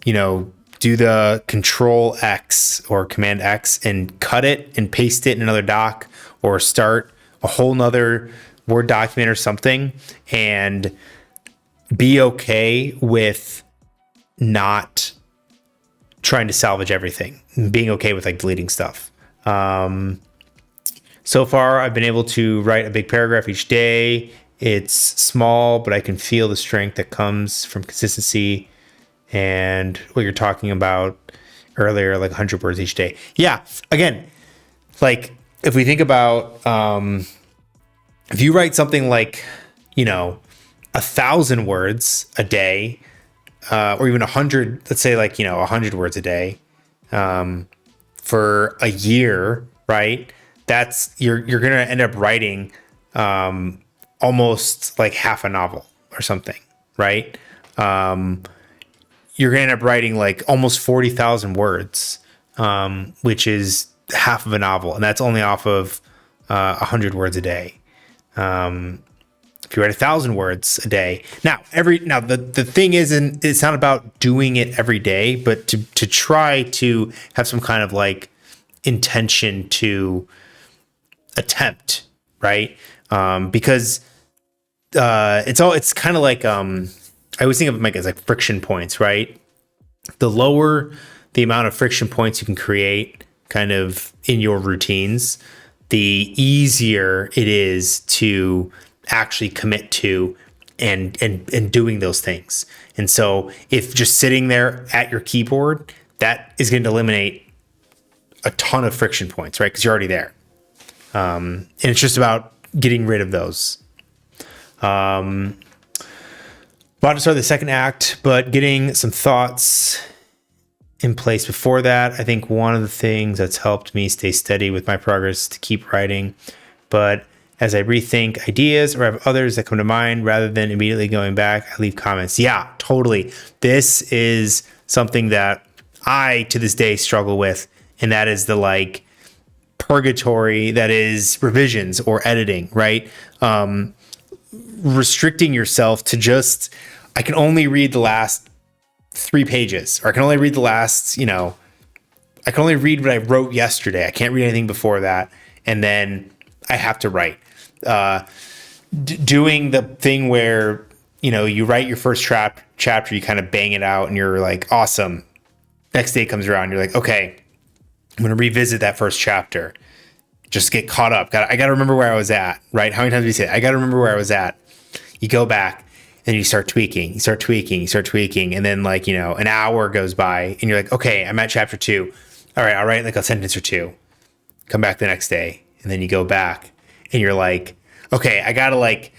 do the Control X or Command X and cut it and paste it in another doc, or start a whole nother Word document or something, and be okay with not trying to salvage everything, being okay with like deleting stuff. So far, I've been able to write a big paragraph each day. It's small, but I can feel the strength that comes from consistency and what you're talking about earlier, like 100 words each day. Yeah. Again, like if we think about, if you write something like, 1,000 words a day, or even 100, let's say like, 100 words a day, for a year, right? That's, you're going to end up writing, almost like half a novel or something, right? You're going to end up writing like almost 40,000 words, which is half of a novel. And that's only off of 100 words a day. If you write 1,000 words a day. Now, the thing isn't, it's not about doing it every day, but to try to have some kind of like intention to attempt, right? Because it's kind of like, I always think of it as like friction points, right? The lower the amount of friction points you can create kind of in your routines, the easier it is to actually commit to and doing those things. And so if just sitting there at your keyboard, that is going to eliminate a ton of friction points, right? Because you're already there. And it's just about getting rid of those. About to start the second act, but getting some thoughts in place before that. I think one of the things that's helped me stay steady with my progress to keep writing, but as I rethink ideas or have others that come to mind, rather than immediately going back, I leave comments. Yeah, totally. This is something that I, to this day, struggle with, and that is the like purgatory that is revisions or editing, right? Restricting yourself to just, I can only read the last 3 pages, or I can only read the last, I can only read what I wrote yesterday. I can't read anything before that. And then I have to write. Doing the thing where, you write your first chapter, you kind of bang it out and you're like, awesome. Next day comes around. You're like, okay, I'm going to revisit that first chapter. Just get caught up. I got to remember where I was at, right? How many times do you say it? I got to remember where I was at. You go back and you start tweaking, and then an hour goes by and you're like, okay, I'm at chapter 2. All right, I'll write like a sentence or two. Come back the next day, and then you go back and you're like, okay, I gotta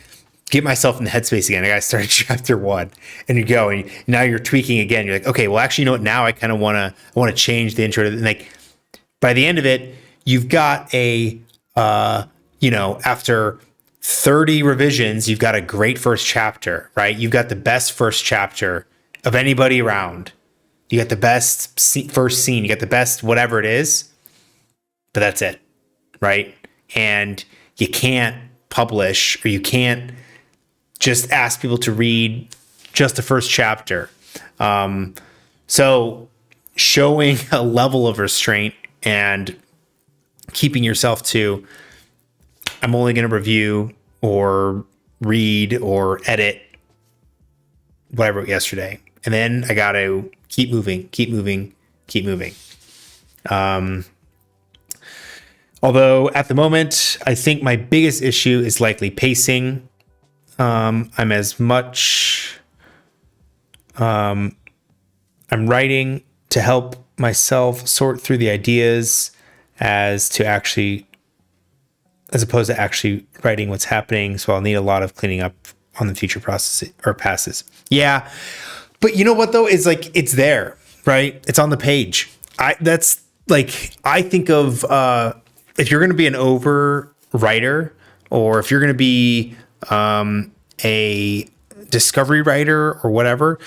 get myself in the headspace again. I gotta start at chapter 1, and you go and now you're tweaking again. You're like, okay, well, actually, you know what? Now I kind of want to change the intro. And by the end of it, you've got after 30 revisions, you've got a great first chapter, right? You've got the best first chapter of anybody around. You got the best first scene. You got the best whatever it is, but that's it, right? And you can't publish, or you can't just ask people to read just the first chapter. So showing a level of restraint and keeping yourself to, I'm only going to review or read or edit what I wrote yesterday. And then I got to keep moving. Although at the moment, I think my biggest issue is likely pacing. I'm writing to help myself sort through the ideas as opposed to actually writing what's happening. So I'll need a lot of cleaning up on the future process or passes. Yeah. But you know what though, is it's there, right? It's on the page. I think of, if you're going to be an over writer, or if you're going to be, a discovery writer or whatever,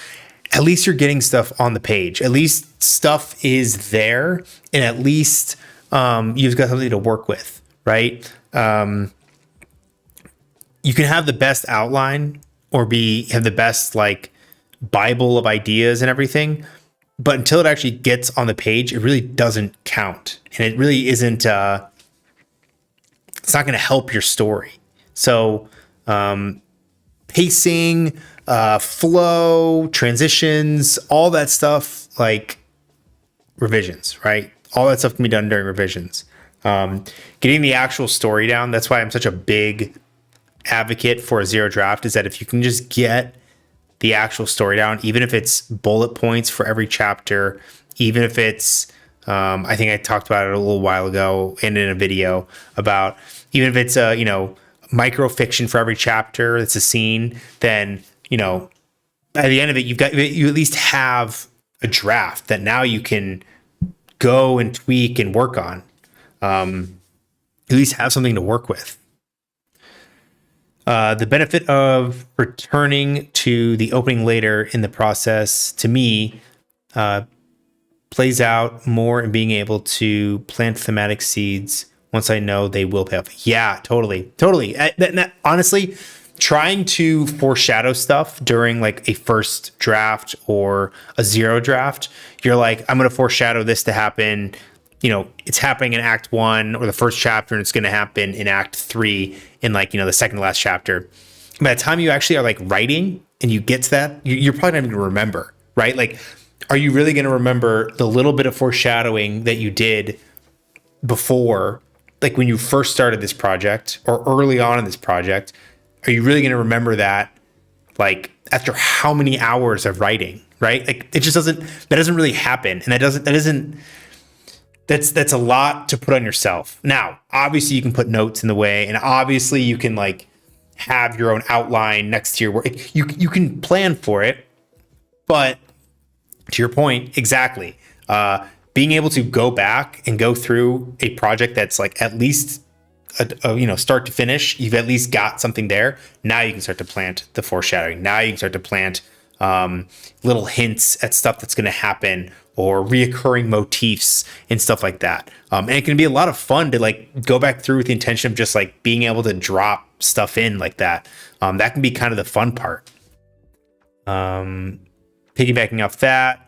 at least you're getting stuff on the page. At least stuff is there, and at least, you've got something to work with, right? You can have the best outline or have the best Bible of ideas and everything, but until it actually gets on the page, it really doesn't count, and it really isn't. It's not going to help your story. So, pacing, flow, transitions, all that stuff, revisions, right? All that stuff can be done during revisions. Getting the actual story down. That's why I'm such a big advocate for a zero draft, is that if you can just get the actual story down, even if it's bullet points for every chapter, even if it's, I think I talked about it a little while ago and in a video about, even if it's micro fiction for every chapter, it's a scene, then, at the end of it, you at least have a draft that now you can go and tweak and work on. At least have something to work with. The benefit of returning to the opening later in the process, to me, plays out more in being able to plant thematic seeds once I know they will pay off. Yeah, totally. Honestly, trying to foreshadow stuff during a first draft or a zero draft, you're like, I'm going to foreshadow this to happen. It's happening in Act 1 or the first chapter, and it's going to happen in Act 3 in the second to last chapter. By the time you actually are when you get to that, you're probably not even going to remember, right? Are you really going to remember the little bit of foreshadowing that you did before, when you first started this project or early on in this project? Are you really going to remember that, after how many hours of writing, right? It just that doesn't really happen. And that's a lot to put on yourself. Now, obviously you can put notes in the way, and obviously you can have your own outline next to your work. You can plan for it, but to your point, exactly. Being able to go back and go through a project that's at least start to finish, you've at least got something there. Now you can start to plant the foreshadowing. Now you can start to plant little hints at stuff that's going to happen, or reoccurring motifs and stuff like that. And it can be a lot of fun to go back through with the intention of just being able to drop stuff in like that. That can be kind of the fun part. Piggybacking off that,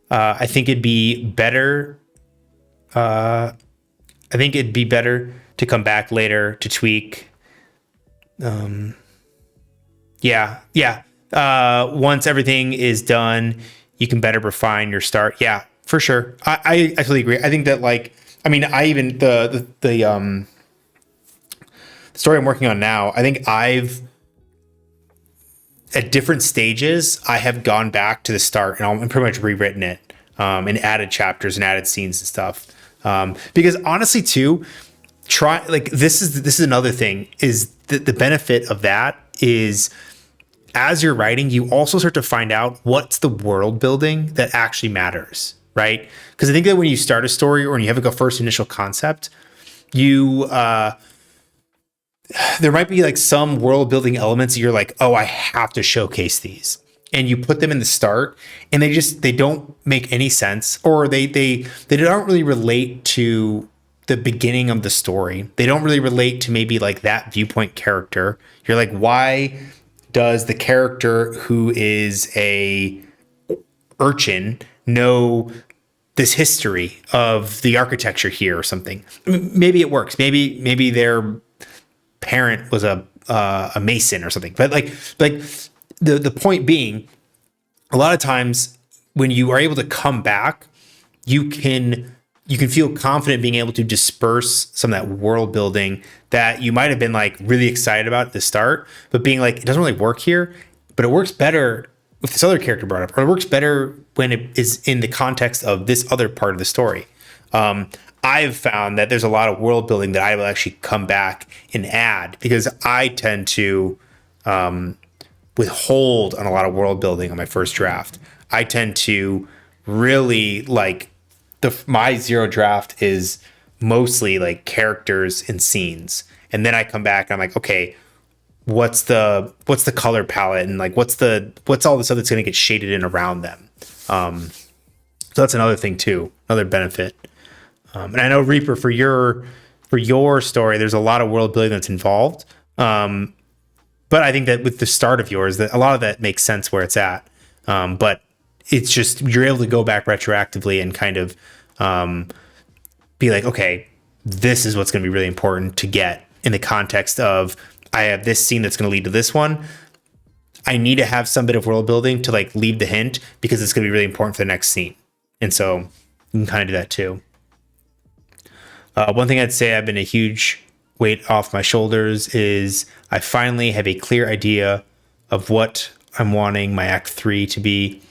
I think it'd be better I think it'd be better to come back later to tweak. Yeah. Once everything is done, you can better refine your start. Yeah, for sure. I totally agree. I think that like, I mean, I even the story I'm working on now, I think I've at different stages, I have gone back to the start and pretty much rewritten it, and added chapters and added scenes and stuff. Because honestly, too, try like this is another thing is the benefit of that is as you're writing, you also start to find out what's the world building that actually matters, right? Because I think that when you start a story or when you have like a first initial concept, you there might be like some world building elements that you're like, oh, I have to showcase these. And you put them in the start and they don't make any sense, or they don't really relate to the beginning of the story. They don't really relate to maybe like that viewpoint character. You're like, why does the character who is a urchin know this history of the architecture here or something? I mean, maybe it works. Maybe their parent was a mason or something. But like the point being, a lot of times when you are able to come back, you can feel confident being able to disperse some of that world building that you might have been like really excited about at the start, but being like, it doesn't really work here, but it works better with this other character brought up, or it works better when it is in the context of this other part of the story. I've found that there's a lot of world building that I will actually come back and add because I tend to withhold on a lot of world building on my first draft. I tend to really like my zero draft is mostly like characters and scenes. And then I come back and I'm like, okay, what's the color palette and like what's all the stuff that's going to get shaded in around them. So that's another thing too, another benefit. And I know Reaper, for your story, there's a lot of world building that's involved. But I think that with the start of yours, that a lot of that makes sense where it's at. But it's just you're able to go back retroactively and kind of be like, okay, this is what's going to be really important to get in the context of I have this scene that's going to lead to this one. I need to have some bit of world building to like leave the hint because it's going to be really important for the next scene. And so you can kind of do that too. One thing I'd say I've been a huge weight off my shoulders is I finally have a clear idea of what I'm wanting my Act 3 to be.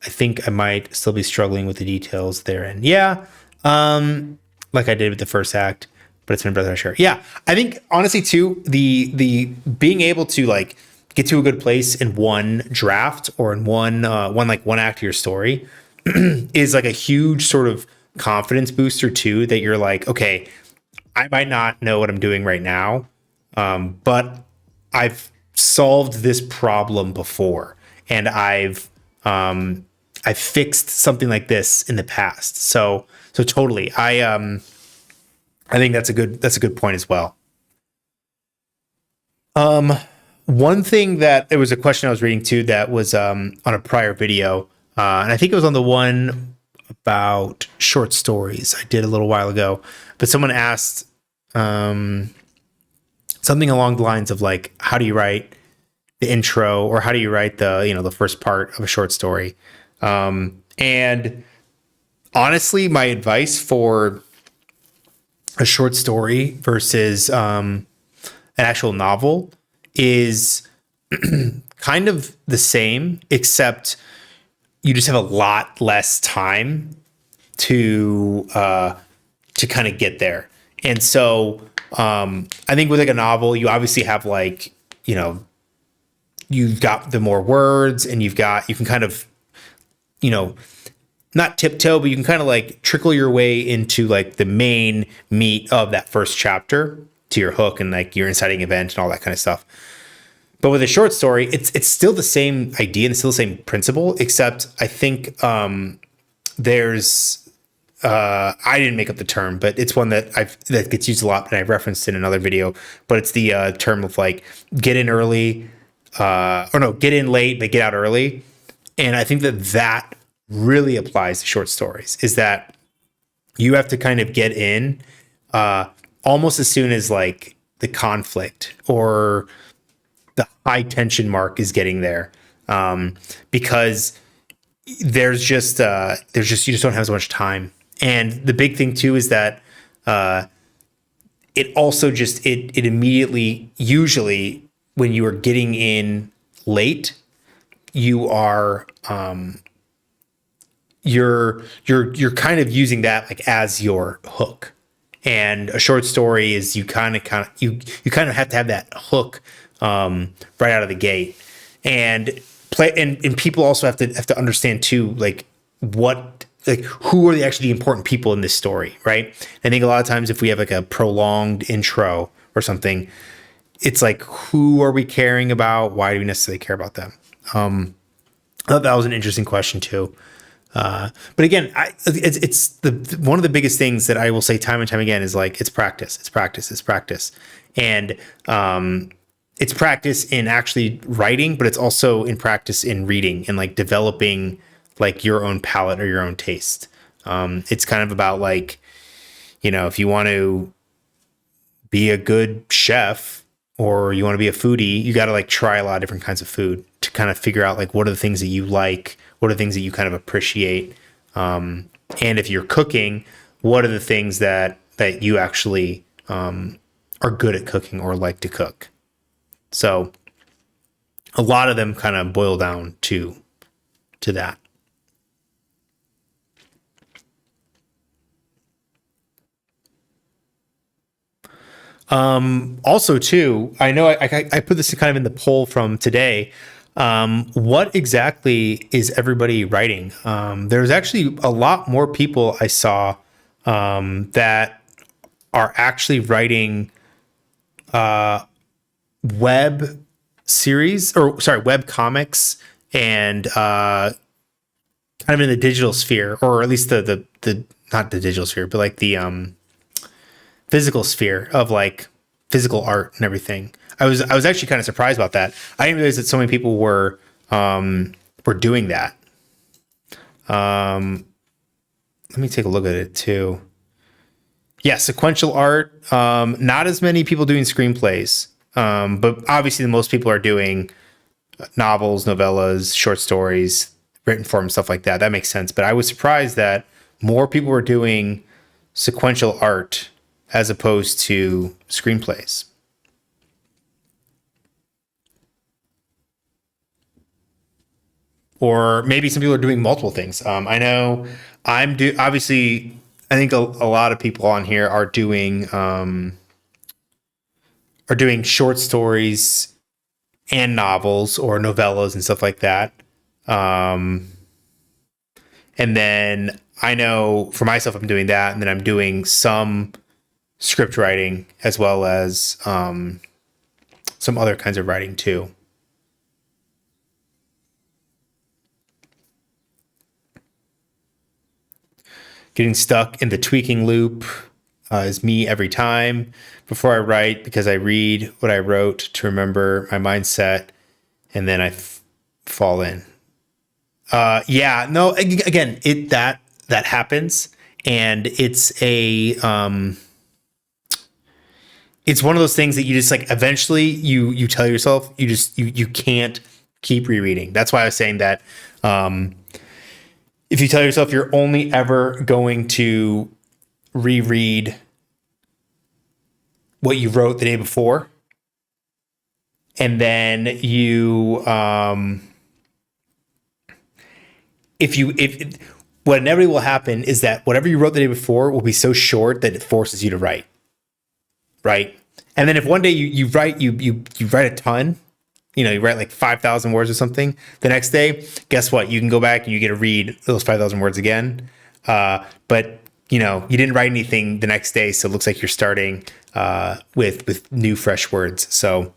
I think I might still be struggling with the details therein. Yeah, like I did with the first act, but it's been brother sure. Yeah, I think honestly too, the being able to like get to a good place in one draft or in one act of your story is like a huge sort of confidence booster too, that you're like, okay, I might not know what I'm doing right now, but I've solved this problem before and I've fixed something like this in the past. So totally. I think that's a good point as well. One thing that there was a question I was reading too that was on a prior video, and I think it was on the one about short stories I did a little while ago, but someone asked something along the lines of like, how do you write the intro or how do you write the first part of a short story? And honestly, my advice for a short story versus an actual novel is kind of the same, except you just have a lot less time to kind of get there. And so I think with like a novel, you obviously have like, you've got the more words and you can kind of, not tiptoe, but you can kind of like trickle your way into like the main meat of that first chapter to your hook and like your inciting event and all that kind of stuff. But with a short story, it's still the same idea and still the same principle, except I think there's I didn't make up the term, but it's one that gets used a lot and I referenced in another video. But it's the term of like get in early, get in late but get out early. And I think that really applies to short stories. Is that you have to kind of get in uh, almost as soon as like the conflict or the high tension mark is getting there, because there's just you just don't have as much time. And the big thing too is that it also just it immediately, usually when you are getting in late, you are you're kind of using that like as your hook. And a short story is you kind of have to have that hook right out of the gate. And play and people also have to understand too, like what, like who are the actually important people in this story, right? I think a lot of times if we have like a prolonged intro or something, it's like, who are we caring about? Why do we necessarily care about them? I thought that was an interesting question too. But again, it's the one of the biggest things that I will say time and time again is like, it's practice, it's practice, it's practice. And it's practice in actually writing, but it's also in practice in reading and like developing like your own palate or your own taste. It's kind of about like, if you want to be a good chef or you want to be a foodie, you got to like try a lot of different kinds of food to kind of figure out like what are the things that you like, what are the things that you kind of appreciate. And if you're cooking, what are the things that you actually are good at cooking or like to cook. So a lot of them kind of boil down to that. Also, too, I know I put this kind of in the poll from today. What exactly is everybody writing? There's actually a lot more people I saw that are actually writing web series, or sorry, web comics, and kind of in the digital sphere, or at least the not the digital sphere, but like the physical sphere of like physical art and everything. I was actually kind of surprised about that. I didn't realize that so many people were doing that. Let me take a look at it too. Yeah, sequential art. Not as many people doing screenplays, but obviously the most people are doing novels, novellas, short stories, written form, stuff like that. That makes sense. But I was surprised that more people were doing sequential art as opposed to screenplays. Or maybe some people are doing multiple things. I know obviously, I think a lot of people on here are doing short stories and novels or novellas and stuff like that. Um, and then I know for myself, I'm doing that, and then I'm doing some script writing as well as some other kinds of writing too. Getting stuck in the tweaking loop is me every time before I write, because I read what I wrote to remember my mindset, and then I fall in. Yeah, no, again, that happens, and it's one of those things that you just like eventually you tell yourself you can't keep rereading. That's why I was saying that if you tell yourself you're only ever going to reread what you wrote the day before, and then if what inevitably will happen is that whatever you wrote the day before will be so short that it forces you to write, right? And then if one day you write you write a ton, you write like 5,000 words or something. The next day, guess what? You can go back and you get to read those 5,000 words again. But you didn't write anything the next day, so it looks like you're starting with new fresh words. So,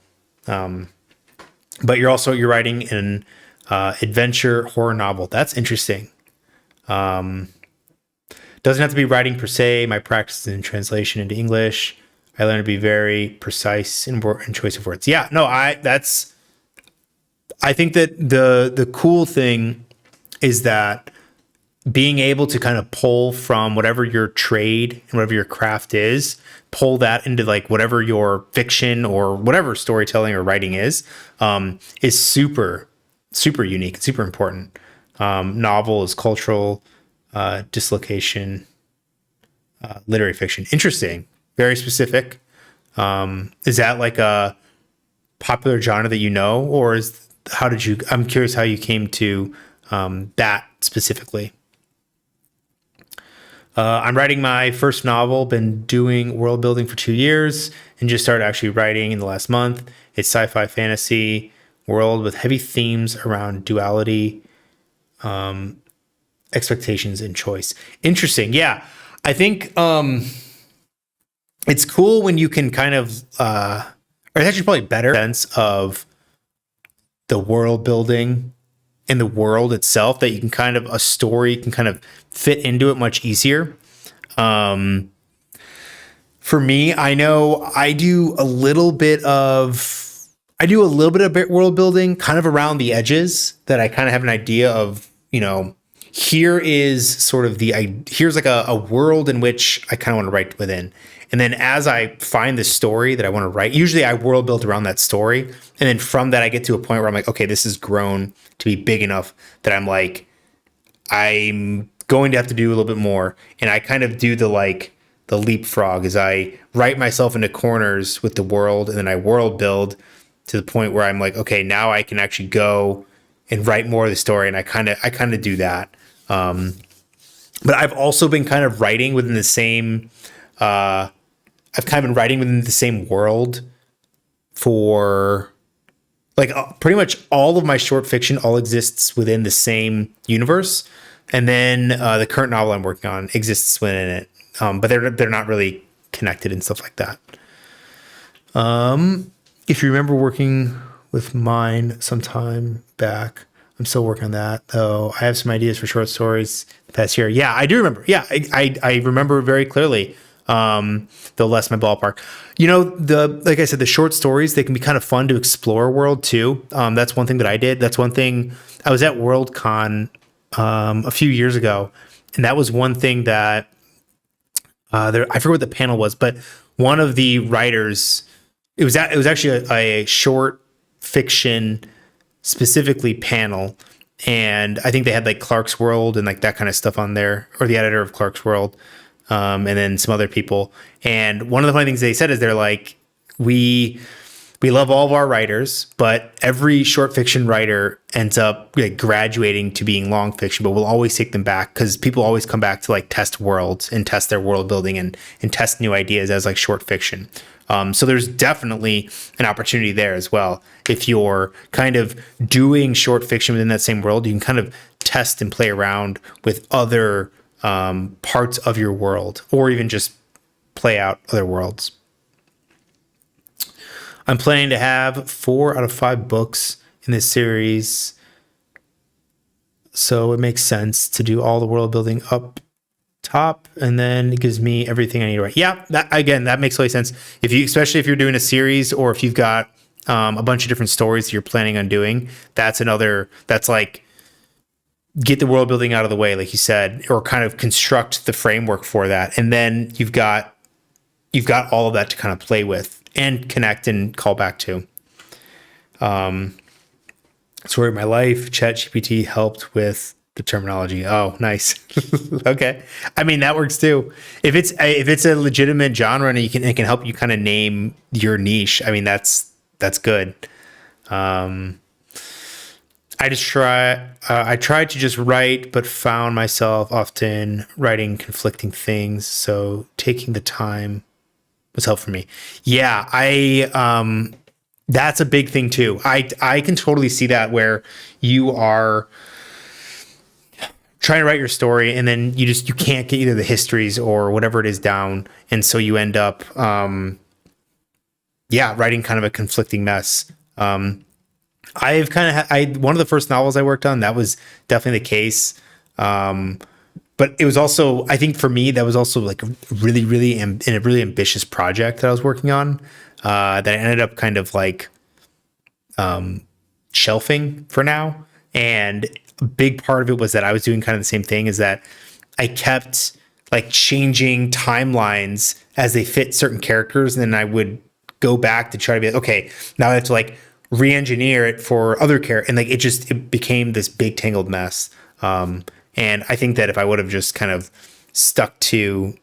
but you're writing an adventure horror novel. That's interesting. Doesn't have to be writing per se. My practice is in translation into English. I learned to be very precise in choice of words. Yeah, no, I think that the cool thing is that being able to kind of pull from whatever your trade and whatever your craft pull that into like whatever your fiction or whatever storytelling or writing is super, super unique, super important. Novel is cultural, dislocation, literary fiction. Interesting, very specific. Is that like a popular genre that you know, or I'm curious how you came to that specifically. I'm writing my first novel, been doing world building for 2 years, and just started actually writing in the last month. It's sci-fi fantasy world with heavy themes around duality, expectations, and choice. Interesting. Yeah. I think it's cool when you can kind of, or it's actually probably better sense of the world building in the world itself, that you can kind of, a story can kind of fit into it much easier. For me, I know I do a little bit of world building kind of around the edges, that I kind of have an idea of, here is sort of here's like a world in which I kind of want to write within. And then as I find the story that I want to write, usually I world build around that story. And then from that, I get to a point where I'm like, okay, this has grown to be big enough that I'm going to have to do a little bit more. And I kind of do the leapfrog, as I write myself into corners with the world, and then I world build to the point where I'm like, okay, now I can actually go and write more of the story. And I kind of do that. But I've also been kind of writing within the same, I've kind of been writing within the same world for pretty much all of my short fiction all exists within the same universe. And then the current novel I'm working on exists within it. But they're not really connected and stuff like that. If you remember working with mine sometime back, I'm still working on that, though. I have some ideas for short stories the past year. Yeah, I do remember. Yeah, I remember very clearly. Though less my ballpark. Like I said, the short stories, they can be kind of fun to explore world too. That's one thing that I did. That's one thing. I was at WorldCon a few years ago, and that was one thing that I forget what the panel was, but one of the writers, it was actually a short fiction specifically panel, and I think they had like Clark's World and like that kind of stuff on there, or the editor of Clark's World, and then some other people. And one of the funny things they said is they're like, we love all of our writers, but every short fiction writer ends up graduating to being long fiction, but we'll always take them back because people always come back to test worlds and test their world building and test new ideas as short fiction. So there's definitely an opportunity there as well. If you're kind of doing short fiction within that same world, you can kind of test and play around with other parts of your world, or even just play out other worlds. I'm planning to have 4 out of 5 books in this series, so it makes sense to do all the world building up top, and then it gives me everything I need to write. Yeah, that makes totally sense. Especially if you're doing a series, or if you've got a bunch of different stories that you're planning on doing, that's get the world building out of the way, like you said, or kind of construct the framework for that, and then you've got all of that to kind of play with and connect and call back to. Story of my life, ChatGPT helped with the terminology. Oh, nice. Okay. I mean, that works too. If it's a legitimate genre and it can help you kind of name your niche, I mean, that's good. I tried to just write, but found myself often writing conflicting things. So taking the time was helpful for me. Yeah, that's a big thing too. I can totally see that, where you are trying to write your story and then you can't get either the histories or whatever it is down, and so you end up writing kind of a conflicting mess. One of the first novels I worked on, that was definitely the case. But it was also, I think for me, that was also like a really, really ambitious project that I was working on, that I ended up kind of shelving for now. And a big part of it was that I was doing kind of the same thing, is that I kept like changing timelines as they fit certain characters. And then I would go back to try to be like, okay, now I have to like re-engineer it for other characters. And like, it became this big tangled mess. And I think that if I would have just kind of stuck to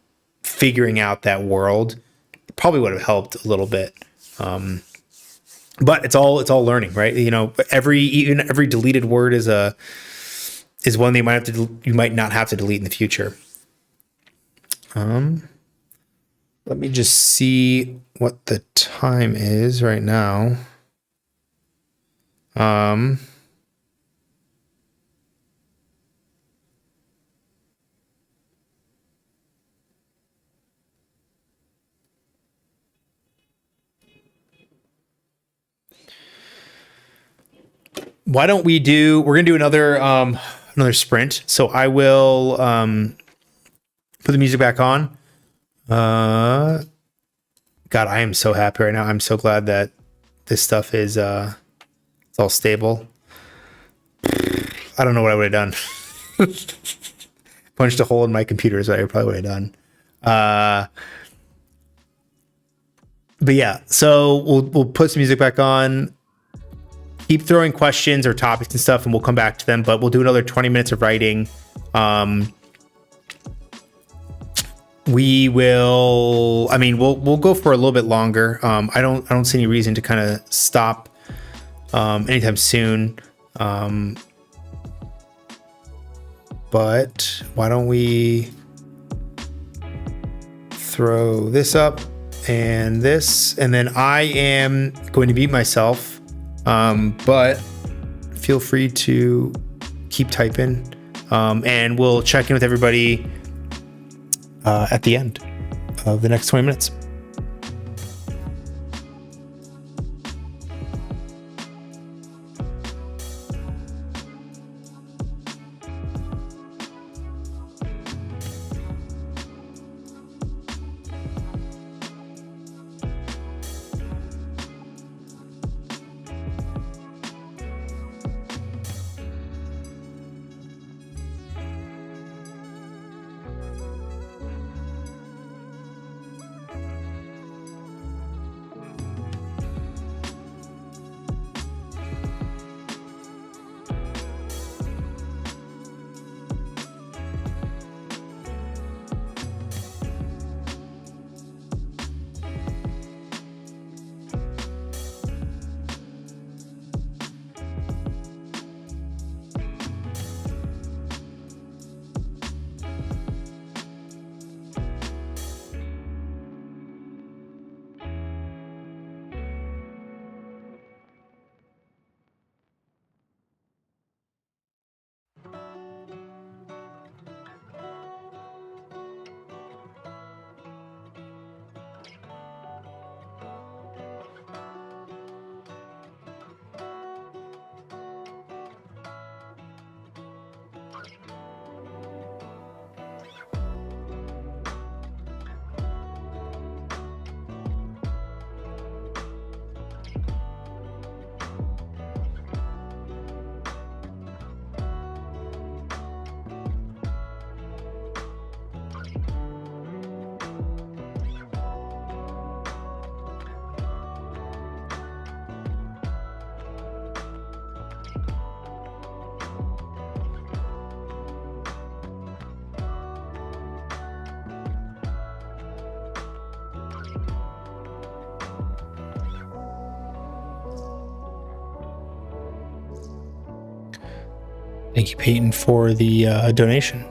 figuring out that world, it probably would have helped a little bit. But it's all learning, right? You know, even every deleted word is one that you might not have to delete in the future. Let me just see what the time is right now. Why don't we're going to do another sprint. So I will put the music back on. God, I am so happy right now. I'm so glad that this stuff is it's all stable. I don't know what I would have done. Punched a hole in my computer is what I probably would have done. But yeah, so we'll put some music back on. Keep throwing questions or topics and stuff, and we'll come back to them. But we'll do another 20 minutes of writing. We'll go for a little bit longer. I don't see any reason to kind of stop anytime soon. But why don't we throw this up and this, and then I am going to mute myself. But feel free to keep typing, and we'll check in with everybody at the end of the next 20 minutes. Thank you, Peyton, for the donation.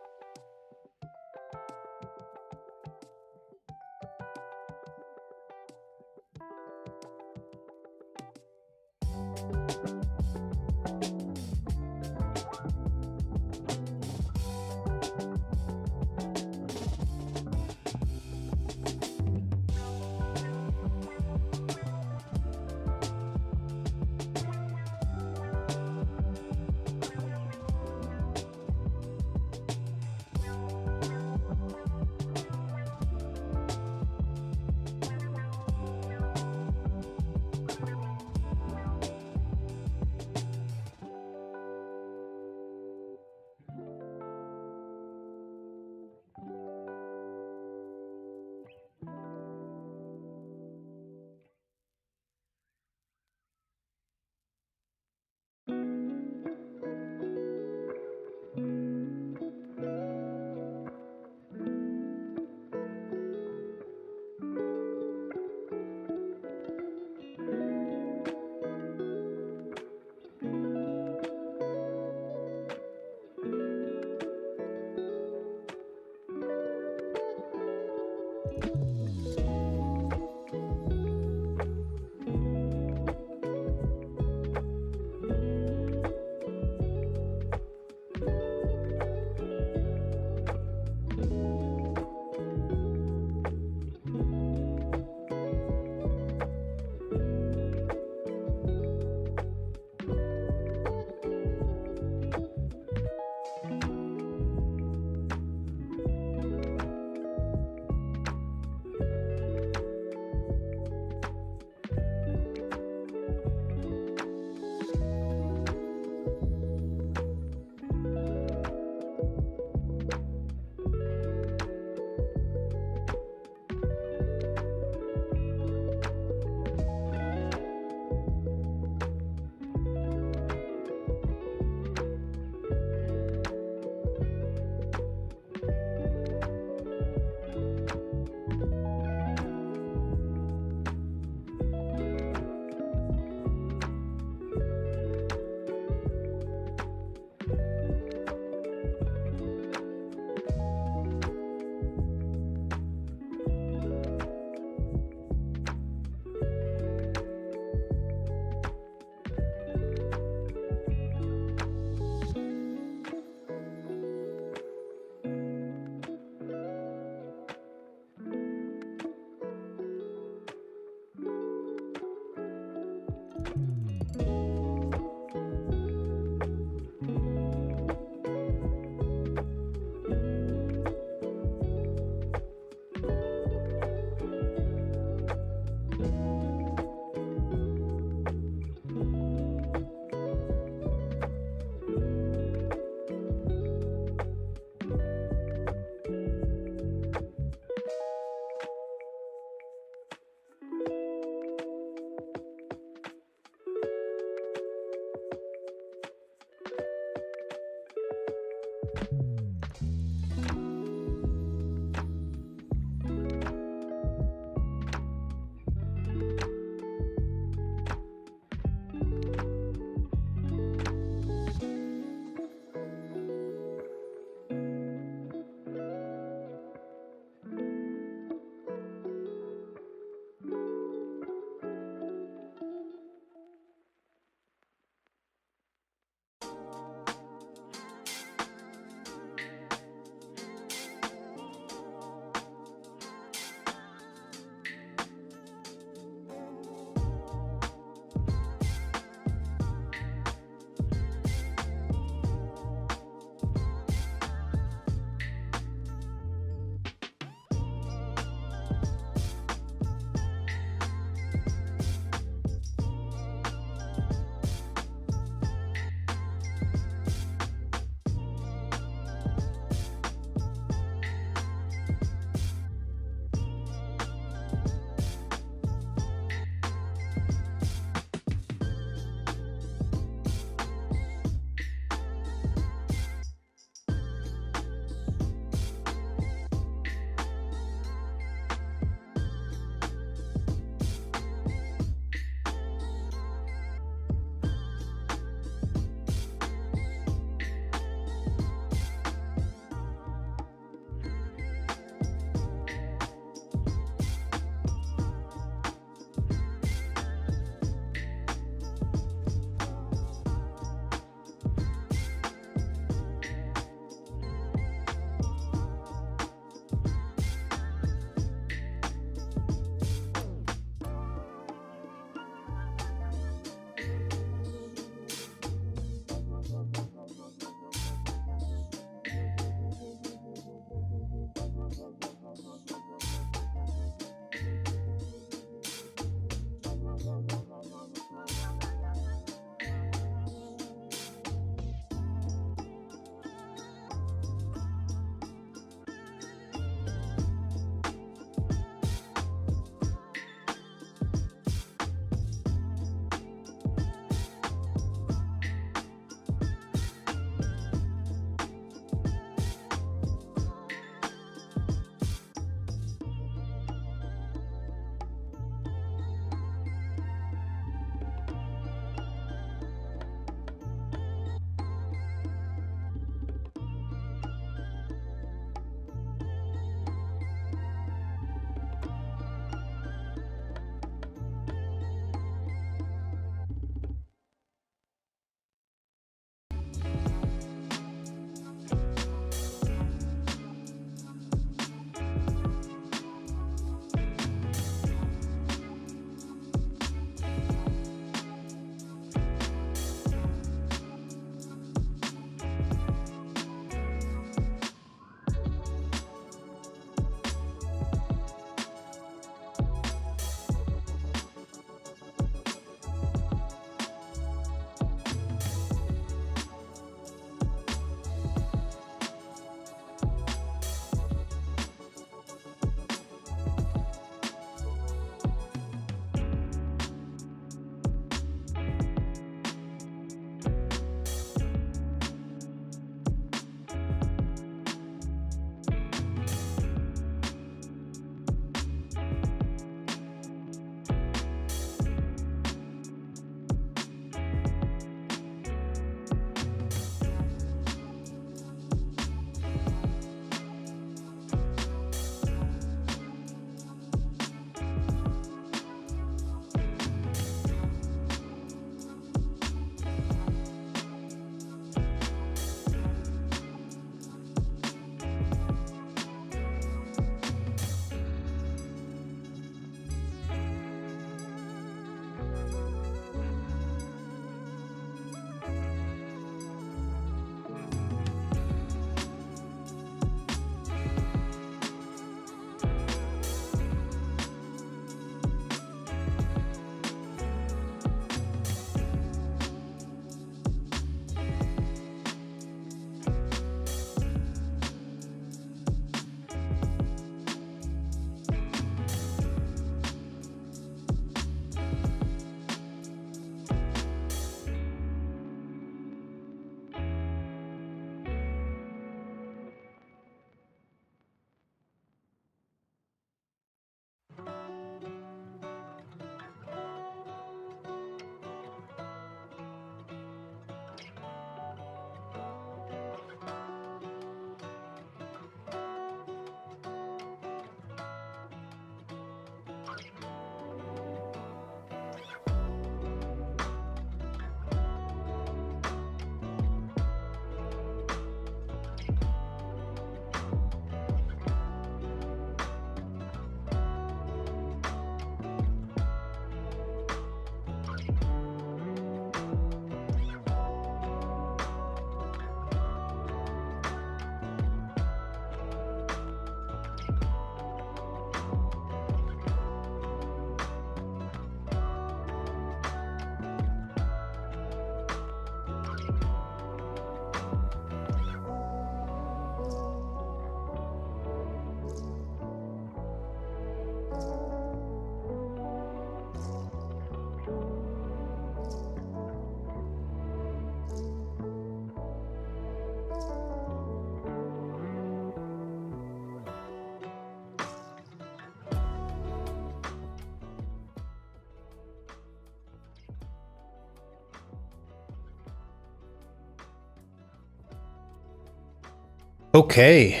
Okay.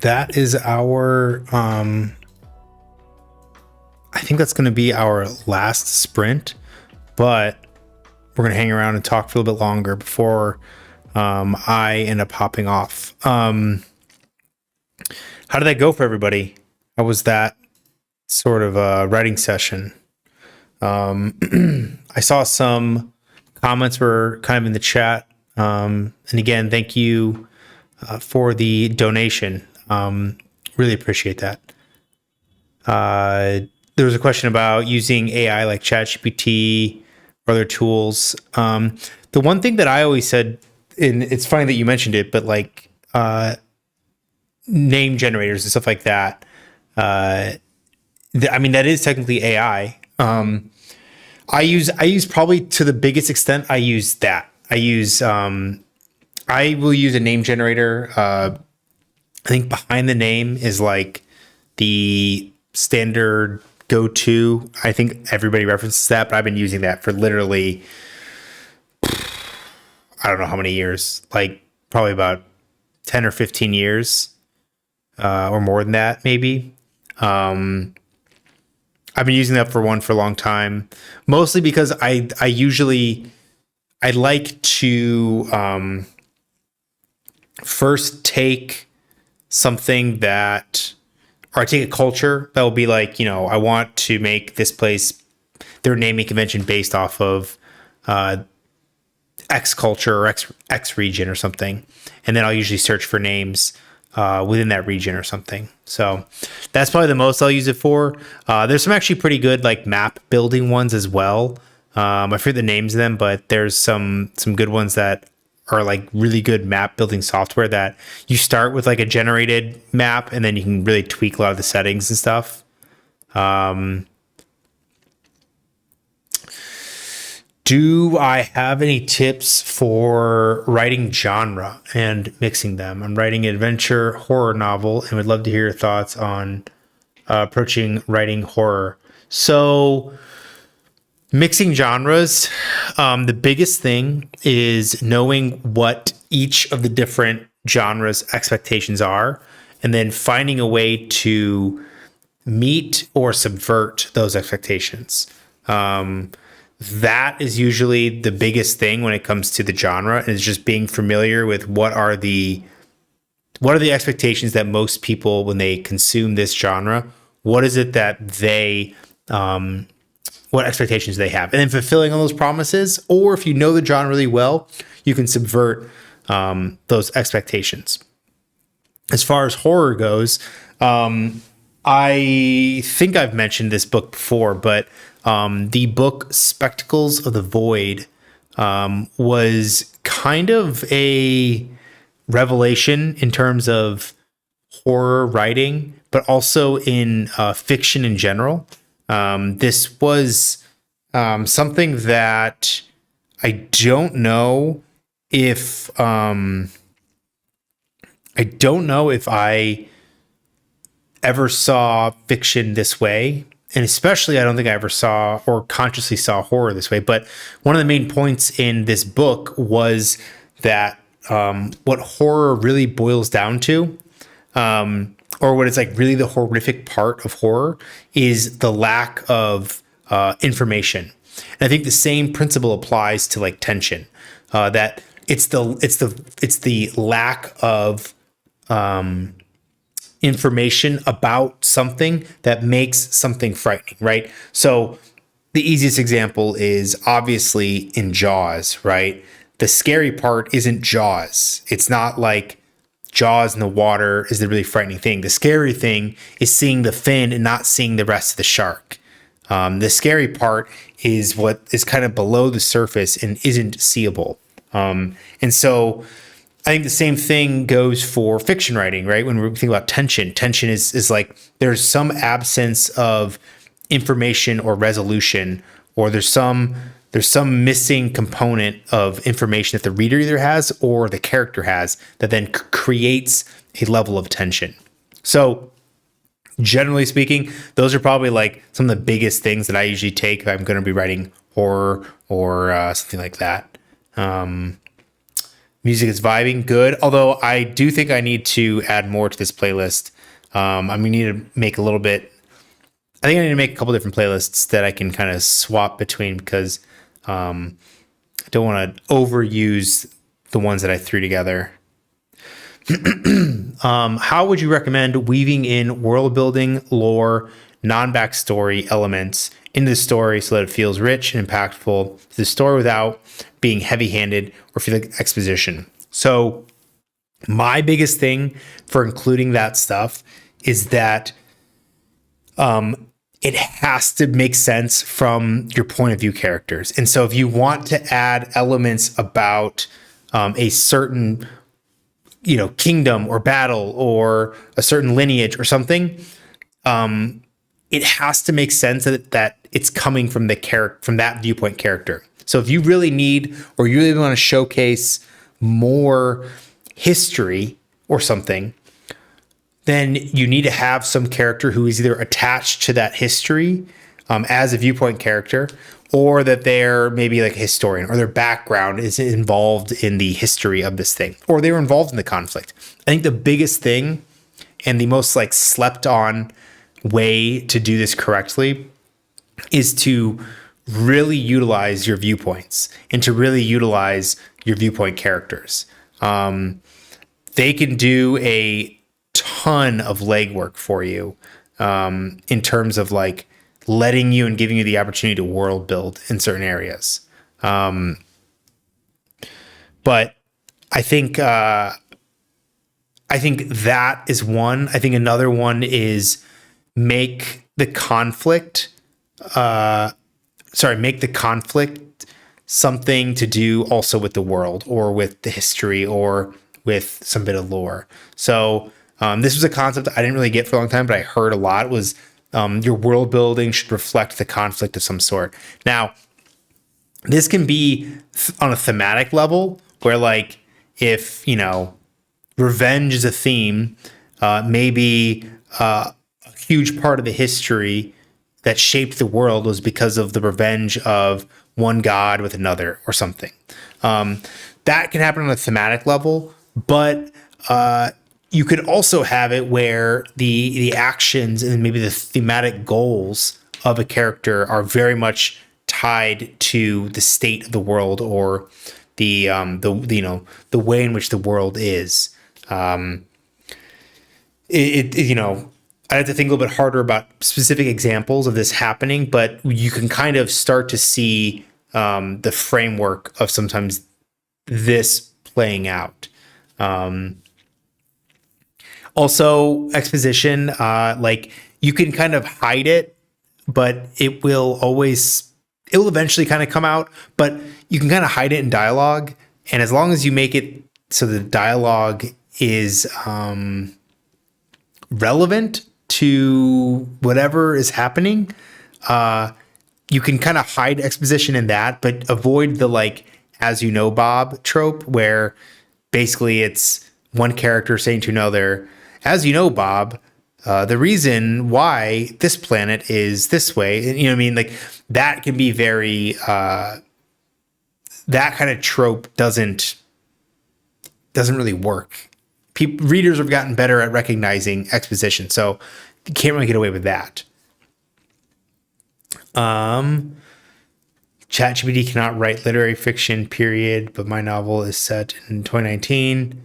That is our I think that's going to be our last sprint, but we're going to hang around and talk for a little bit longer before I end up hopping off. How did that go for everybody? How was that sort of writing session? I saw some comments were kind of in the chat. And again, thank you for the donation. Really appreciate that. There was a question about using AI like ChatGPT or other tools. The one thing that I always said, and it's funny that you mentioned it, but like name generators and stuff like that. I mean, that is technically AI. I use probably to the biggest extent. I use that. I will use a name generator. I think behind the name is like the standard go-to. I think everybody references that, but I've been using that for literally, I don't know how many years, like probably about 10 or 15 years, or more than that, maybe. I've been using that for a long time, mostly because I like to first take something that, or I take a culture that will be like, I want to make this place their naming convention based off of X culture or X region or something. And then I'll usually search for names within that region or something. So that's probably the most I'll use it for. There's some actually pretty good like map building ones as well. I forget the names of them, but there's some good ones that are like really good map building software that you start with like a generated map and then you can really tweak a lot of the settings and stuff. Do I have any tips for writing genre and mixing them? I'm writing an adventure horror novel and would love to hear your thoughts on approaching writing horror. So mixing genres, the biggest thing is knowing what each of the different genres expectations are, and then finding a way to meet or subvert those expectations. That is usually the biggest thing when it comes to the genre, is just being familiar with what are the expectations that most people, when they consume this genre, what is it that they what expectations they have, and then fulfilling all those promises. Or if you know the genre really well, you can subvert those expectations. As far as horror goes, I think I've mentioned this book before, but the book Spectacles of the Void was kind of a revelation in terms of horror writing, but also in fiction in general. This was something that I don't know if I ever saw fiction this way. And especially, I don't think I ever saw or consciously saw horror this way. But one of the main points in this book was that what horror really boils down to, or what is like really the horrific part of horror, is the lack of information. And I think the same principle applies to like tension. That it's the lack of information about something that makes something frightening, right? So the easiest example is obviously in Jaws, right? The scary part isn't Jaws. It's not like Jaws in the water is the really frightening thing. The scary thing is seeing the fin and not seeing the rest of the shark. The scary part is what is kind of below the surface and isn't seeable. And so I think the same thing goes for fiction writing, right? When we think about tension is like there's some absence of information or resolution, or there's some missing component of information that the reader either has or the character has that then creates a level of tension. So generally speaking, those are probably like some of the biggest things that I usually take if I'm going to be writing horror or something like that. Music is vibing, good. Although I do think I need to add more to this playlist. I'm gonna need to make a little bit. I think I need to make a couple different playlists that I can kind of swap between because I don't want to overuse the ones that I threw together. How would you recommend weaving in world building, lore, non-backstory elements into the story so that it feels rich and impactful to the story without being heavy-handed or feel like exposition? So my biggest thing for including that stuff is that it has to make sense from your point of view characters. And so if you want to add elements about a certain kingdom or battle or a certain lineage or something, it has to make sense that it's coming from from that viewpoint character. So if you really need, or you really want to showcase more history or something, then you need to have some character who is either attached to that history as a viewpoint character, or that they're maybe like a historian, or their background is involved in the history of this thing, or they were involved in the conflict. I think the biggest thing and the most like slept on way to do this correctly is to really utilize your viewpoints and to really utilize your viewpoint characters. They can do a ton of legwork for you in terms of like letting you and giving you the opportunity to world build in certain areas. But I think that is one. I think another one is make the conflict something to do also with the world or with the history or with some bit of lore. So this was a concept I didn't really get for a long time, but I heard a lot was your world building should reflect the conflict of some sort. Now, this can be on a thematic level where like if, revenge is a theme, maybe a huge part of the history that shaped the world was because of the revenge of one god with another or something. That can happen on a thematic level, but you could also have it where the actions and maybe the thematic goals of a character are very much tied to the state of the world or the way in which the world is. I have to think a little bit harder about specific examples of this happening, but you can kind of start to see the framework of sometimes this playing out. Also, exposition, like you can kind of hide it, but it will eventually kind of come out, but you can kind of hide it in dialogue. And as long as you make it so the dialogue is relevant to whatever is happening, you can kind of hide exposition in that, but avoid the like, as you know, Bob trope, where basically it's one character saying to another, as you know, Bob, the reason why this planet is this way, you know what I mean? Like that can be very, that kind of trope doesn't really work. Readers have gotten better at recognizing exposition, so you can't really get away with that. ChatGPT cannot write literary fiction, period, but my novel is set in 2019.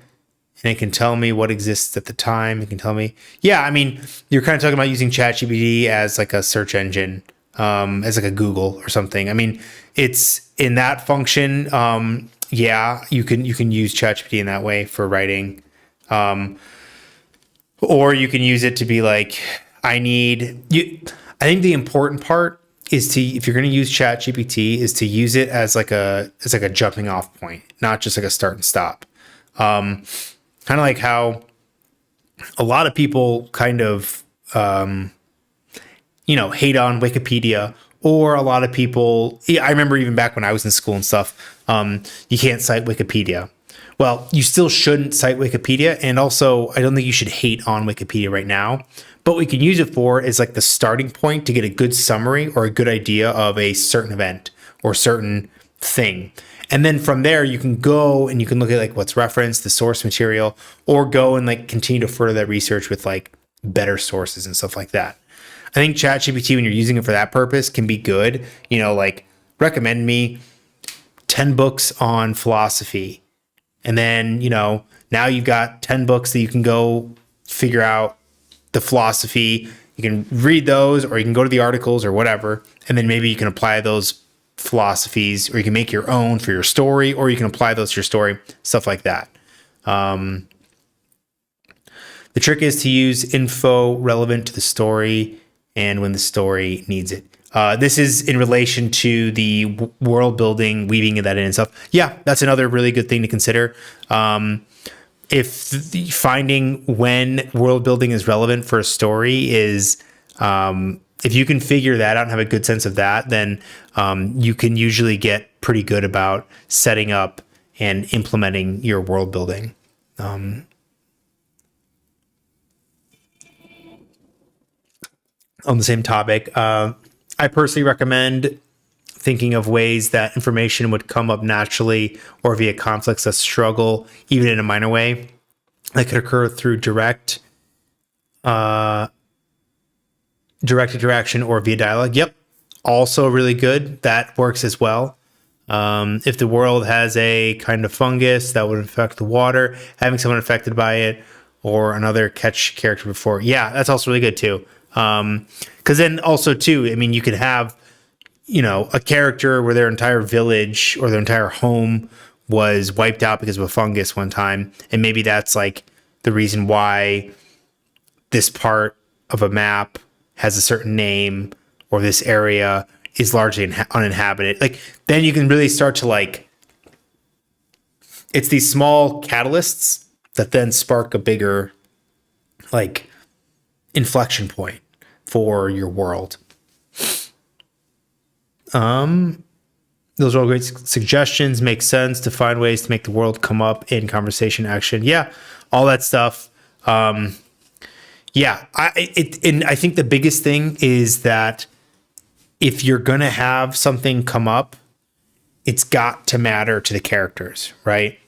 And it can tell me what exists at the time. It can tell me, yeah, I mean, you're kind of talking about using ChatGPT as like a search engine, as like a Google or something. I mean, it's in that function. Yeah, you can use ChatGPT in that way for writing. Or you can use it to be like, I think the important part is to, if you're going to use ChatGPT, is to use it as like a jumping off point, not just like a start and stop. Kind of like how a lot of people kind of, hate on Wikipedia, or a lot of people, I remember even back when I was in school and stuff, you can't cite Wikipedia. Well, you still shouldn't cite Wikipedia. And also, I don't think you should hate on Wikipedia right now. But what we can use it for is like the starting point to get a good summary or a good idea of a certain event or certain thing. And then from there, you can go and you can look at like what's referenced, the source material, or go and like continue to further that research with like better sources and stuff like that. I think ChatGPT, when you're using it for that purpose, can be good. You know, like recommend me 10 books on philosophy. And then, you know, now you've got 10 books that you can go figure out the philosophy. You can read those, or you can go to the articles or whatever. And then maybe you can apply those philosophies, or you can make your own for your story, or you can apply those to your story, stuff like that. The trick is to use info relevant to the story and when the story needs it. This is in relation to the world building, weaving that in and stuff. Yeah, that's another really good thing to consider. If finding when world building is relevant for a story is, if you can figure that out and have a good sense of that, then you can usually get pretty good about setting up and implementing your world building. On the same topic, I personally recommend thinking of ways that information would come up naturally or via conflicts that struggle, even in a minor way, that could occur through direct interaction or via dialogue. Yep, also really good. That works as well. If the world has a kind of fungus that would affect the water, having someone affected by it or another catch character before, yeah, that's also really good too. Because then also too, I mean, you could have, you know, a character where their entire village or their entire home was wiped out because of a fungus one time, and maybe that's like the reason why this part of a map has a certain name, or this area is largely uninhabited. Like, then you can really start to like, it's these small catalysts that then spark a bigger like inflection point for your world. Those are all great suggestions. Make sense to find ways to make the world come up in conversation, action. Yeah, all that stuff. Yeah, I think the biggest thing is that if you're gonna have something come up, it's got to matter to the characters, right?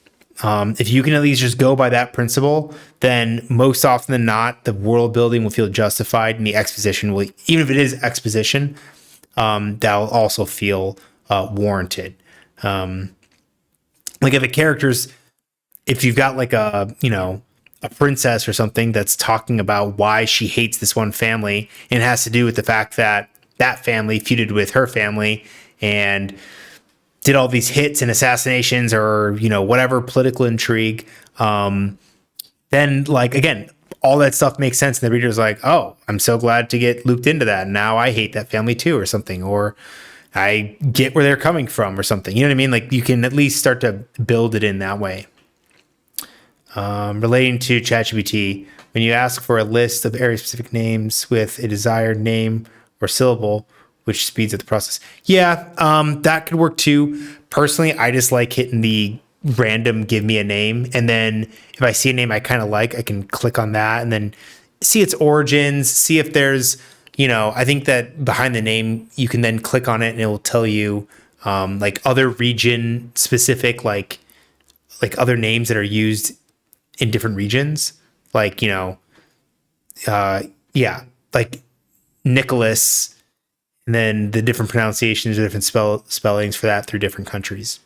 If you can at least just go by that principle, then most often than not, the world building will feel justified, and the exposition will, even if it is exposition, that'll also feel warranted. Like if a character's, if you've got like a, you know, a princess or something that's talking about why she hates this one family, and it has to do with the fact that that family feuded with her family and did all these hits and assassinations, or, you know, whatever political intrigue, then like, again, all that stuff makes sense. And the reader's like, oh, I'm so glad to get looped into that. Now I hate that family too, or something, or I get where they're coming from or something. You know what I mean? Like, you can at least start to build it in that way. Relating to ChatGPT, when you ask for a list of area-specific names with a desired name or syllable, which speeds up the process. Yeah, that could work too. Personally, I just like hitting the random give me a name, and then if I see a name I kind of like, I can click on that and then see its origins, see if there's, you know, I think that behind the name you can then click on it and it will tell you like other region specific, like other names that are used in different regions, like, you know, yeah, like Nicholas, and then the different pronunciations or different spellings for that through different countries.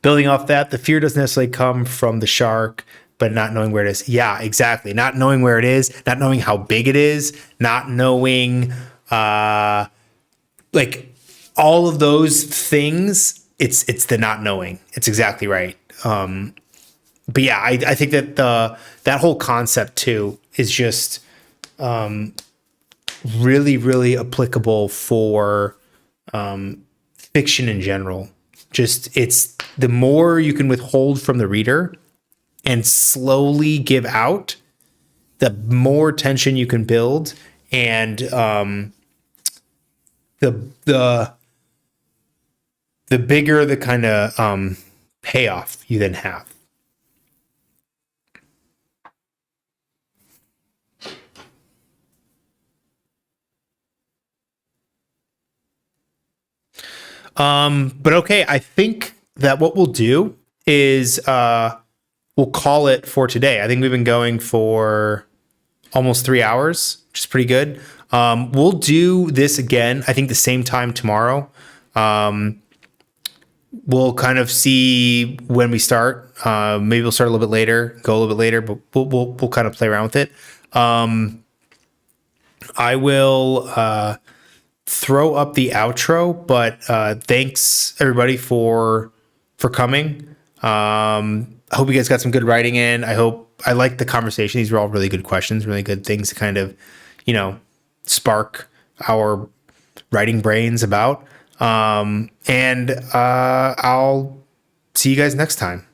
Building off that, the fear doesn't necessarily come from the shark, but not knowing where it is. Yeah, exactly. Not knowing where it is, not knowing how big it is, not knowing like all of those things. It's the not knowing. It's exactly right. But yeah, I think that that whole concept too is just really, really applicable for fiction in general. Just, it's the more you can withhold from the reader and slowly give out, the more tension you can build, and the bigger the kind of payoff you then have. But okay, I think that what we'll do is we'll call it for today. I think we've been going for almost 3 hours, which is pretty good. We'll do this again, I think the same time tomorrow. We'll kind of see when we start. Maybe we'll start a little bit later, go a little bit later, but we'll kind of play around with it. I will throw up the outro, but thanks everybody for coming. I hope you guys got some good writing in. I like the conversation. These were all really good questions, really good things to kind of, spark our writing brains about. And I'll see you guys next time.